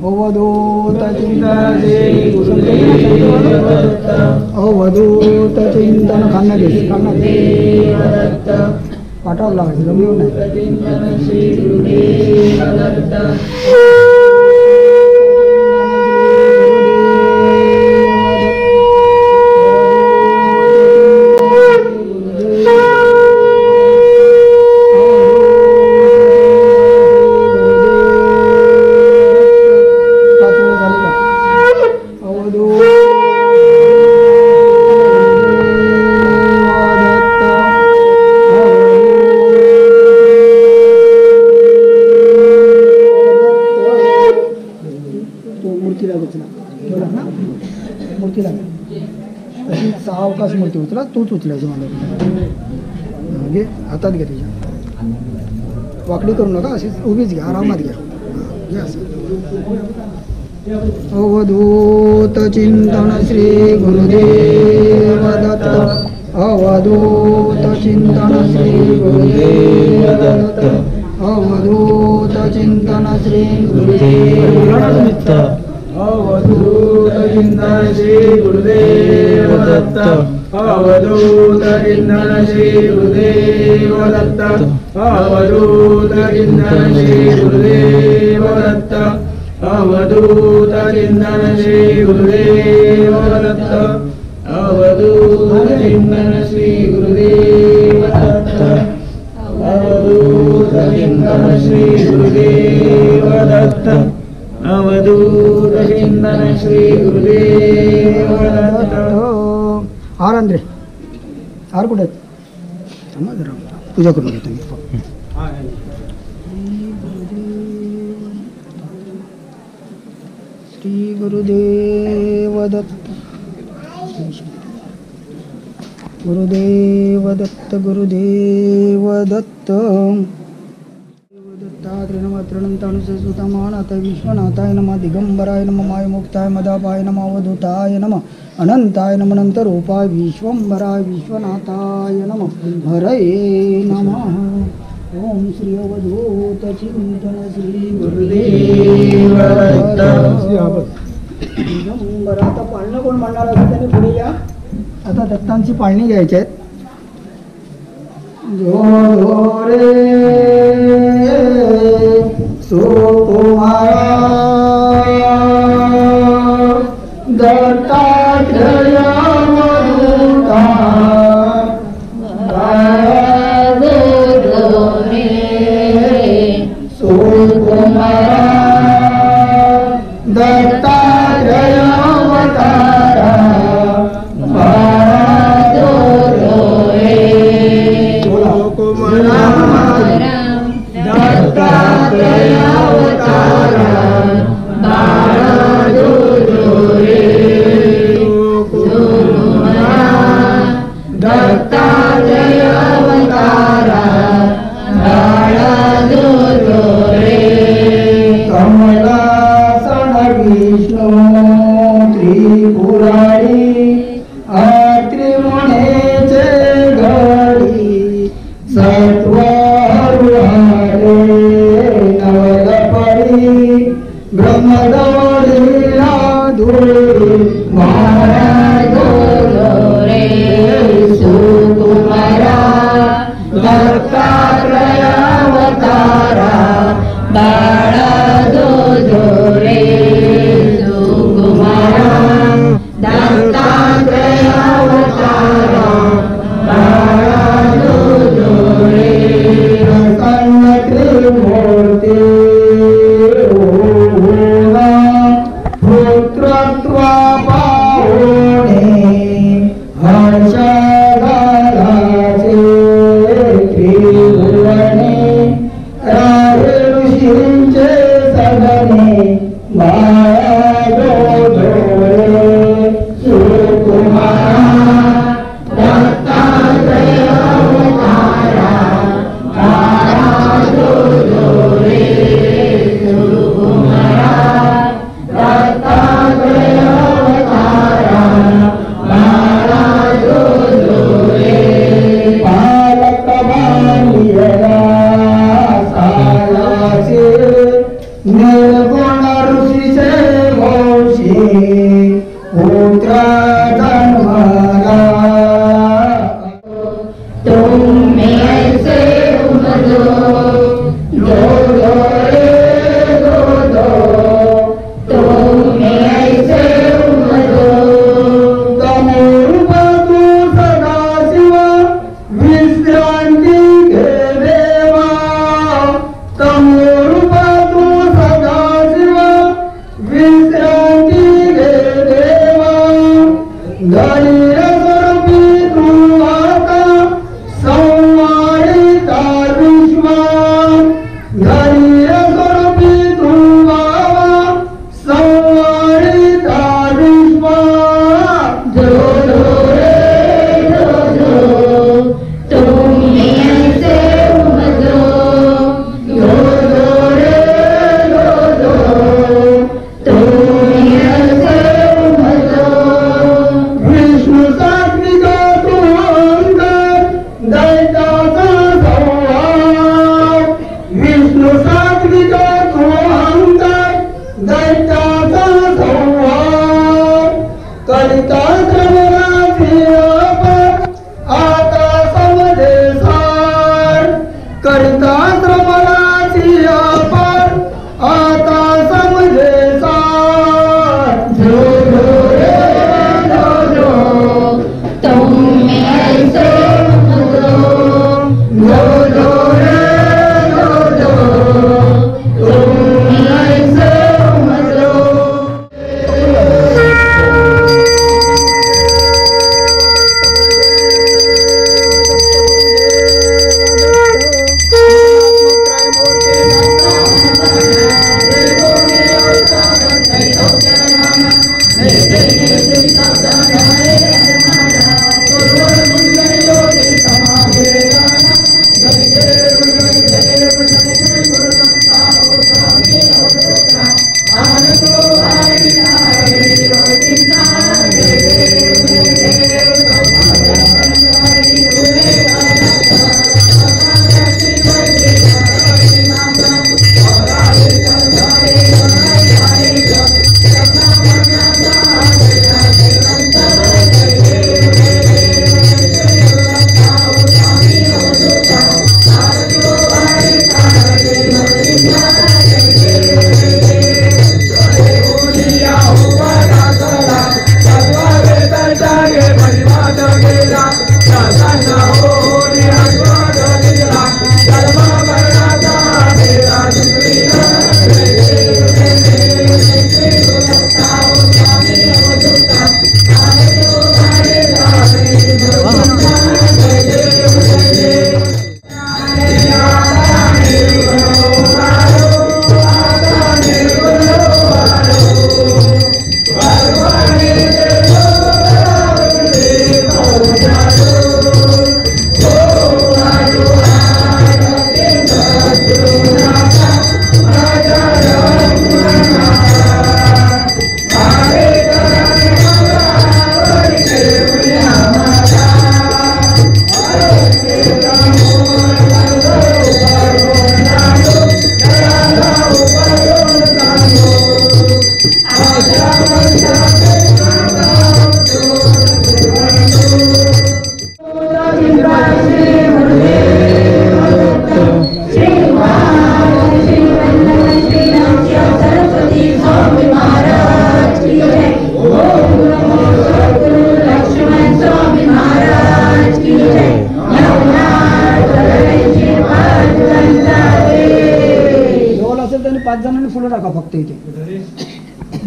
अवधूत चिंतन श्री गुरुदेव दत्त. अवधूत चिंतन खाना घे पाठावं लागेल जमलं नाही. श्री गुरुदेव दत्त. मूर्तीला अशी सावकाश मूर्ती उचला तूच उचलायची मला घे हातात घ्या तिच्या वाकडी करू नका अशी उभीच घ्या आरामात घ्या घ्या असं. अवधूत चिंतन श्री गुरुदेव दत्त. अवधूत चिंतन श्री गुरुदेव दत्त. अवधूत चिंतन श्री गुरुदेव दत्त. अवधूत चिंतन श्री गुरुदेव दत्त. अवधूत चिंतन श्री गुरुदेव दत्त अवधूत चिंतन श्री गुरुदेव दत्त अवधूत चिंतन श्री गुरुदेव दत्त अवधूत चिंतन श्री गुरुदेव दत्त अवधूत चिंतन श्री गुरुदेव दत्त अवधूत चिंतन श्री गुरुदेव दत्त. हार अंद्रे हार कुठे आहेत? थांबा जरा पूजा करून घेतो मी. श्री गुरुदेव दत्त गुरुदेव दत्त गुरुदेव दत्त दत्तात्रेय नमः त्रिणंतानुसुतमानाथ विश्वनाथाय नमः दिगंबराय नमः मायमुक्ताय मदापाय नमः अवधूताय नमः अनंताय नमः अनंतरूपाय विश्वंभराय विश्वनाथाय नमः हरये नमः. ओम श्री अवधूत चिंतन श्री गुरुदेव दत्त दिगंबर. आता पाळणं कोण म्हणणार असं त्याने पुढे या. आता दत्तांची पाळणी घ्यायची आहेत. जो रे सो तुम्हारा दत्तात्रेय अवधूता सो तुम्हारा दत्तात्रेय अवतारा दत्तात्रेय अवतारा दत्तात्रेय अवतारा कमलासन विष्णु त्रिपुरारी त्रिमुनेचे घडी सत्वरुहारे नवलपडी ब्रह्मदवलीला धुळी महाराज रे सुकुमारा दत्तात्रेय अवतारा बाळा जो रे सुकुमारा दत्तात्रेय अवतारा बाळा जो रे प्रसन्न त्रिमूर्ती पुत्रत्वा पाहुणे हर्ष घालाचे त्रिभुवने राहे ऋषींचे सगणे बाळा जो रे सुकुमारा दत्तात्रेय अवतारा बाळा जो रे सुकुमारा दत्तात्रेय अवतारा बाळा जो रे पालक बालियला सालाचे निर्गुण ऋषीचे वंशी पुत्र जन्मला तुम्ही ऐसे उमजो जो रे दो तुम्ही ऐसे उमजो तमोरूप तू सदाशिव विश्रांती घे देवा तमोरूप तू सदाशिव विश्रांती घे देवा गणीय स्वरूपी तू आता संवारिता विश्वा गणीय स्वरूपी तू बाबा संवारिता विश्वा जो रे जो तुम्ही ऐसे उमजो जो रे जो तुम्ही ऐसे उमजो विष्णु सात्विका तू अंतर दैत्याचा संहार विष्णु सात्विका तू अंतर दैत्याचा संहार कलिता क्रमराशी असेल त्याने 5 जणांनी फुलं टाका फक्त इथे.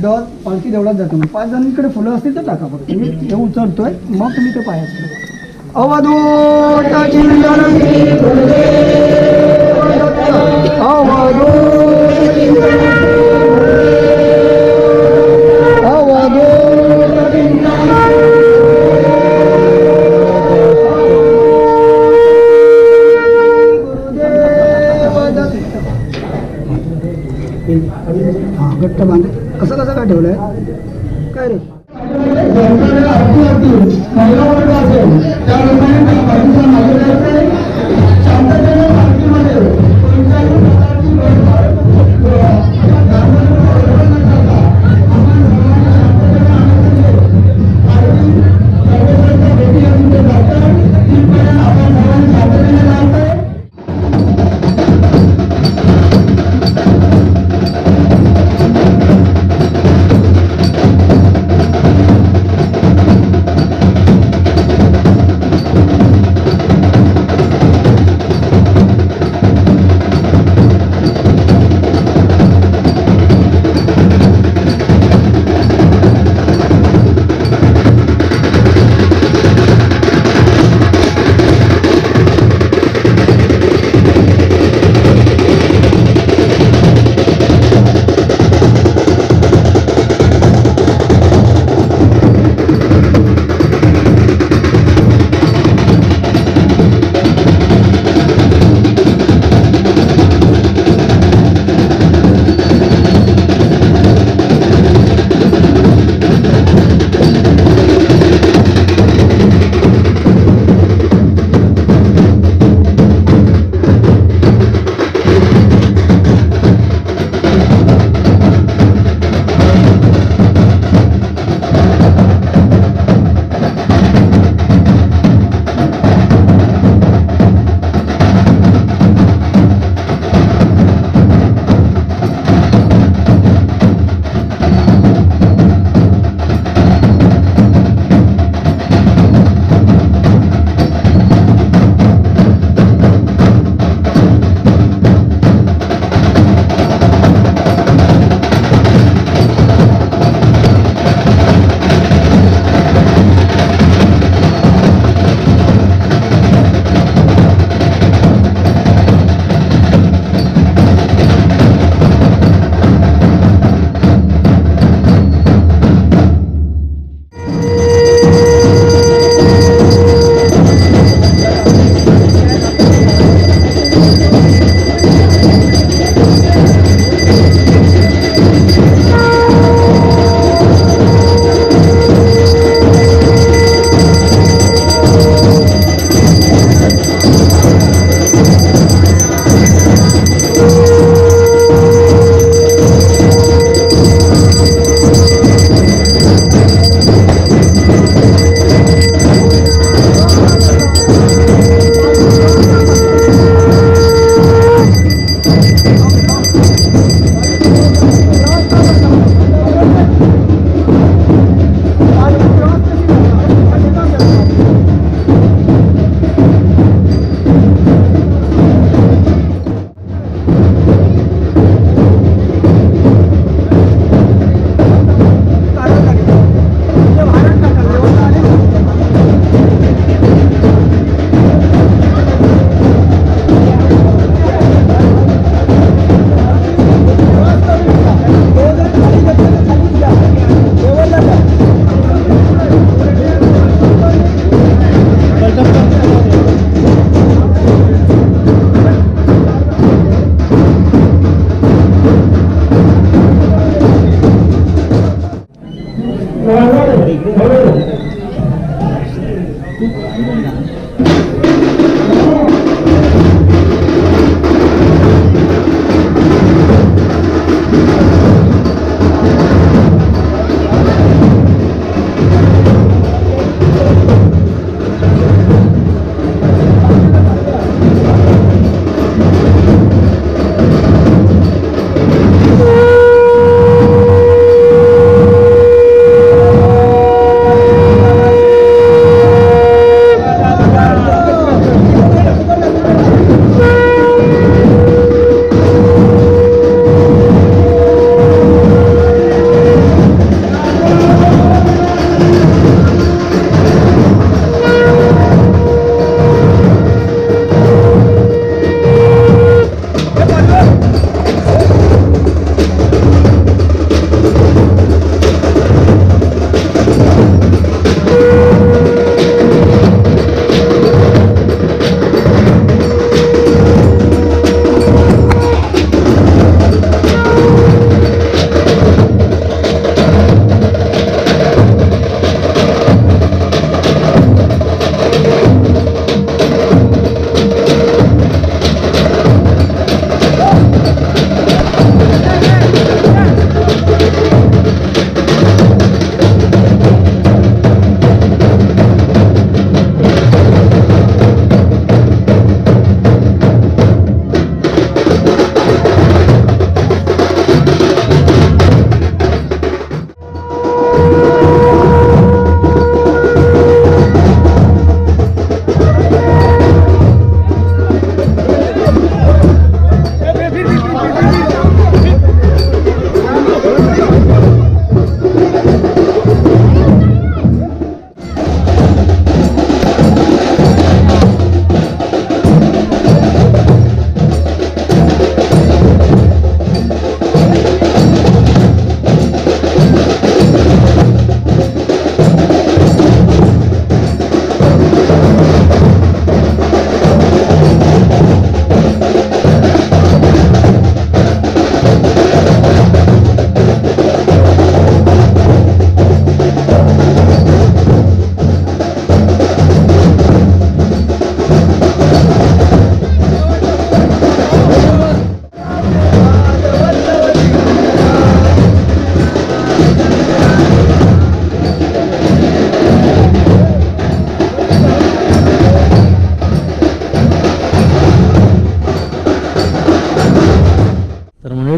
डॉल पालखी देवळात जातो मग 5 जणांकडे फुलं असतील तर टाका फक्त. मी ते उचलतोय मग तुम्ही ते पायात अवधूत चिंतन श्री गुरुदेव दत्त. अवधूत चिंतन अवधूत चिंतन हा घट्ट बांध. कसं कसं काय ठेवलंय काय रे.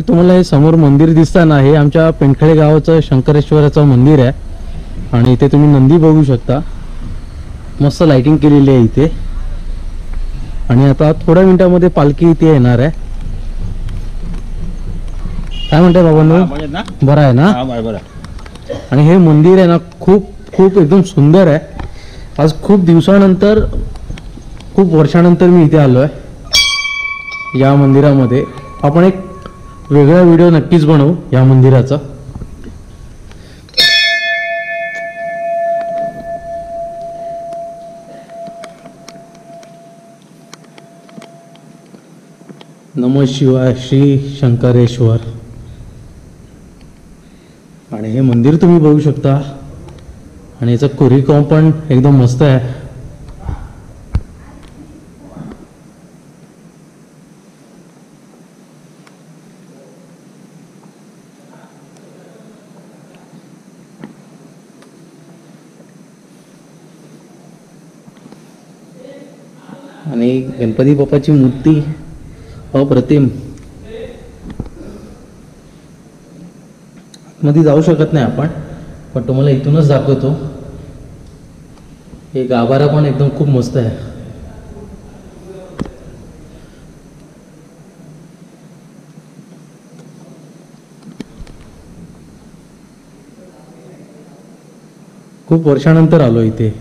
तुम्हाला हे समोर मंदिर दिसतं ना, हे आमच्या पेंडखळे गावाचं शंकरेश्वराचं मंदिर आहे. आणि इथे तुम्ही नंदी बघू शकता. मस्त लाइटिंग केलेली आहे इथे. आणि आता थोड्या मिनिटांमध्ये पालखी इथे येणार आहे. काय म्हणताय बाबांनो, बरं आहे ना? आणि हे मंदिर आहे ना, खूप खूप एकदम सुंदर आहे. आज खूप दिवसानंतर, खूप वर्षानंतर मी इथे आलो आहे या मंदिरामध्ये. आपण एक वेगळा व्हिडिओ नक्कीच बनवू या मंदिराचा. नमः शिवाय श्री शंकरेश्वर. आणि हे मंदिर तुम्ही बघू शकता. आणि याचं कोरीव पण एकदम मस्त आहे. आणि गणपती बाप्पाची मूर्ती अप्रतिम. मध्ये जाऊ शकत नाही आपण, पण तुम्हाला इथूनच दाखवतो. हे गाभारा पण एकदम खूप मस्त आहे. खूप वर्षानंतर आलो इथे.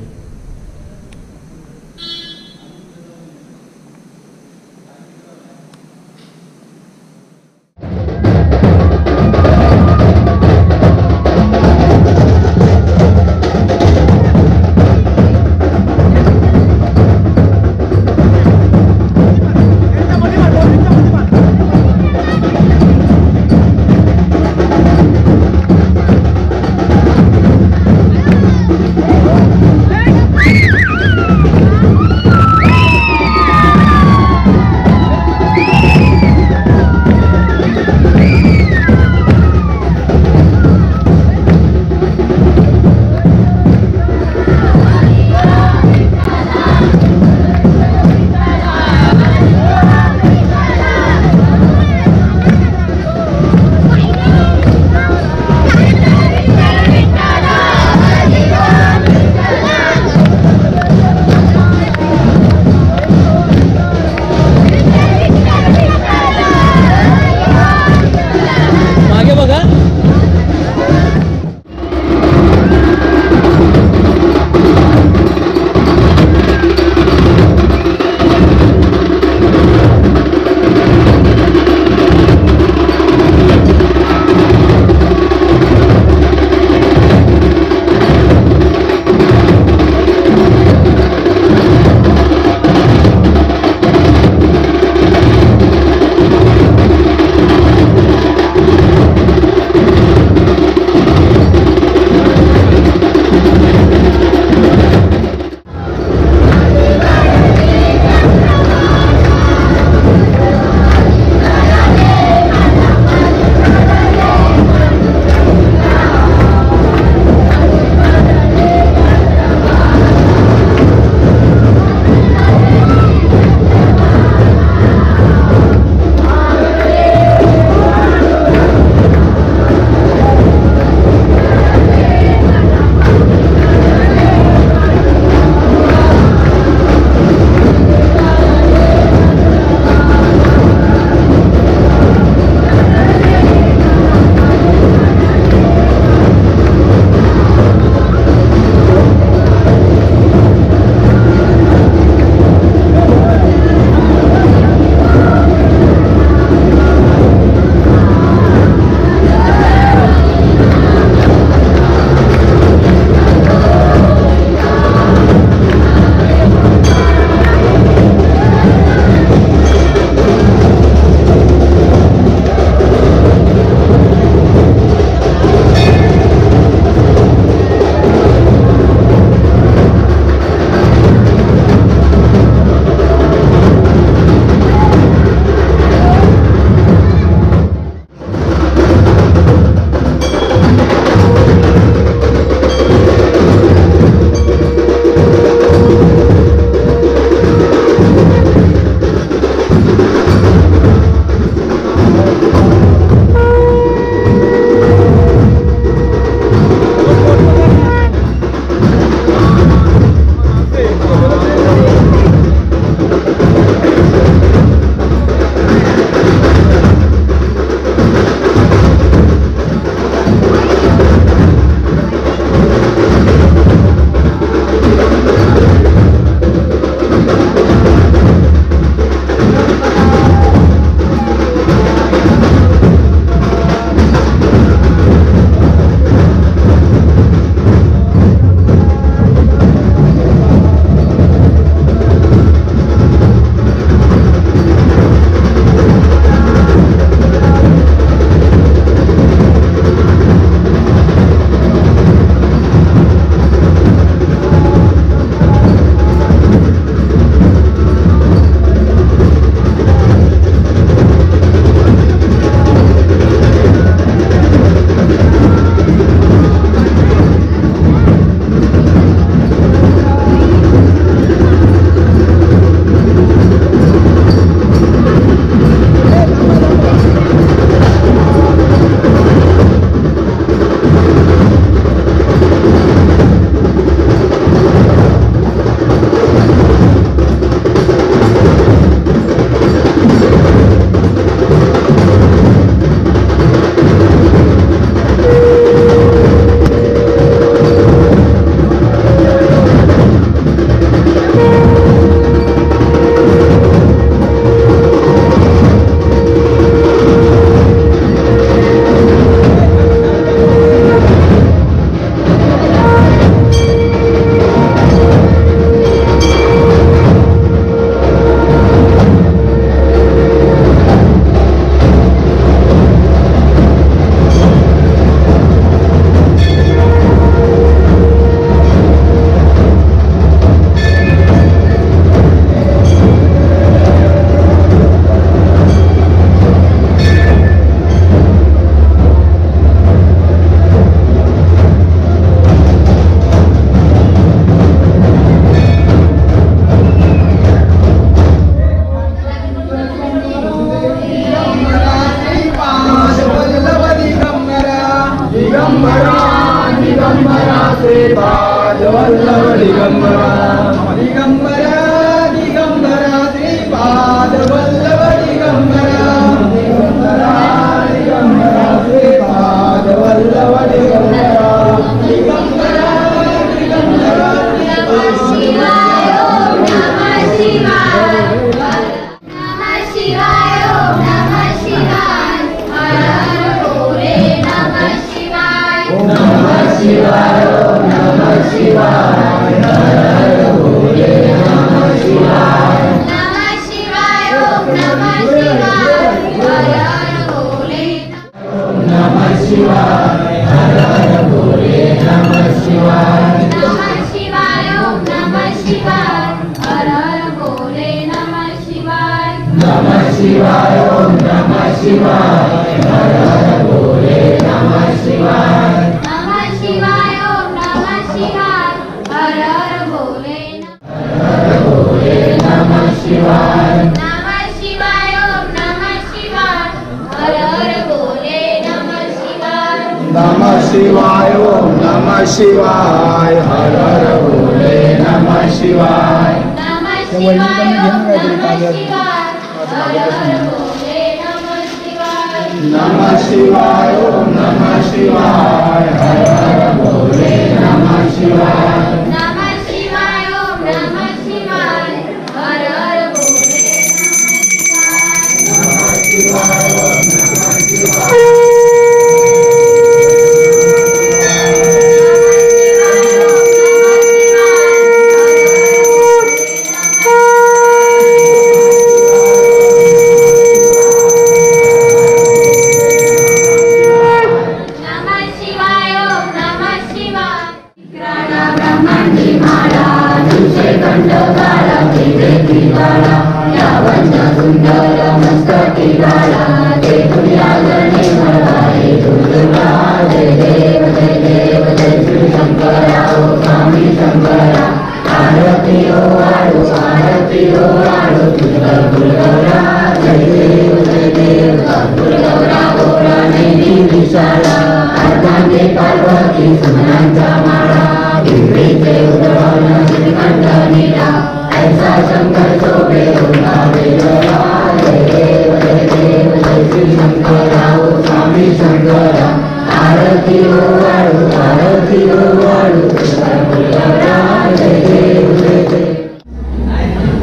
श्रीपादवल्लभ दिगंबरा दिगंबरा दिगंबरा श्रीपादवल्लभ दिगंबरा दिगंबरा दिगंबरा श्रीपादवल्लभ दिगंबरा दिगंबरा दिगंबरा नमः शिवाय ओम नमः शिवाय हर हर भोले नमः शिवाय त्या वहिनीला मी घेऊन काहीतरी कागद नमः शिवाय ओम नमः शिवाय हर हर भोले नमः शिवाय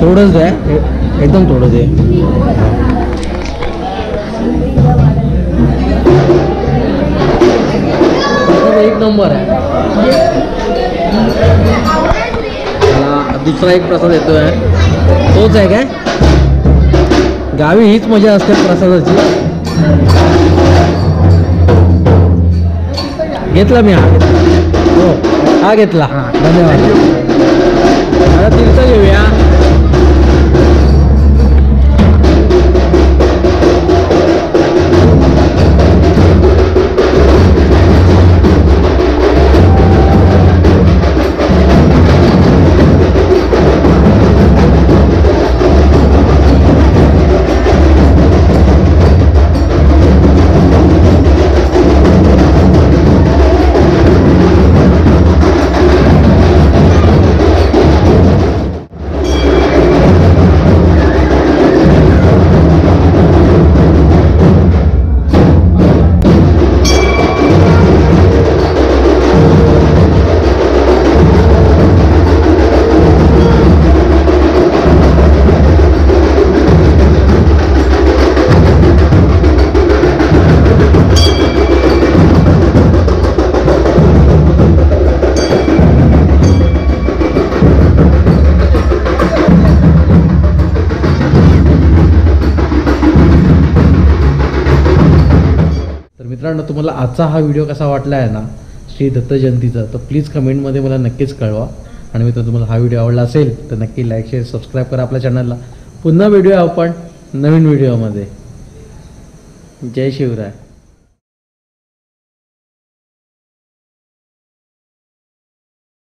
थोडंच द्या, एकदम थोडं दे. एक नंबर आहे. मला दुसरा एक प्रसाद येतोय, तोच आहे काय? गावी हीच मजा असते प्रसादाची. घेतला मी, हा घेतला. हो, हा घेतला. धन्यवाद. आता तीर्थ घेऊया. मित्रांनो, तुम्हाला आजचा हा व्हिडिओ कसा वाटला आहे ना श्री दत्त जयंतीचा, तर प्लीज कमेंटमध्ये मला नक्कीच कळवा. आणि मित्रांनो, तुम्हाला हा व्हिडिओ आवडला असेल तर नक्की लाईक शेअर सबस्क्राईब करा आपल्या चॅनलला. पुन्हा भेटूया आपण नवीन व्हिडिओमध्ये. जय शिवराय.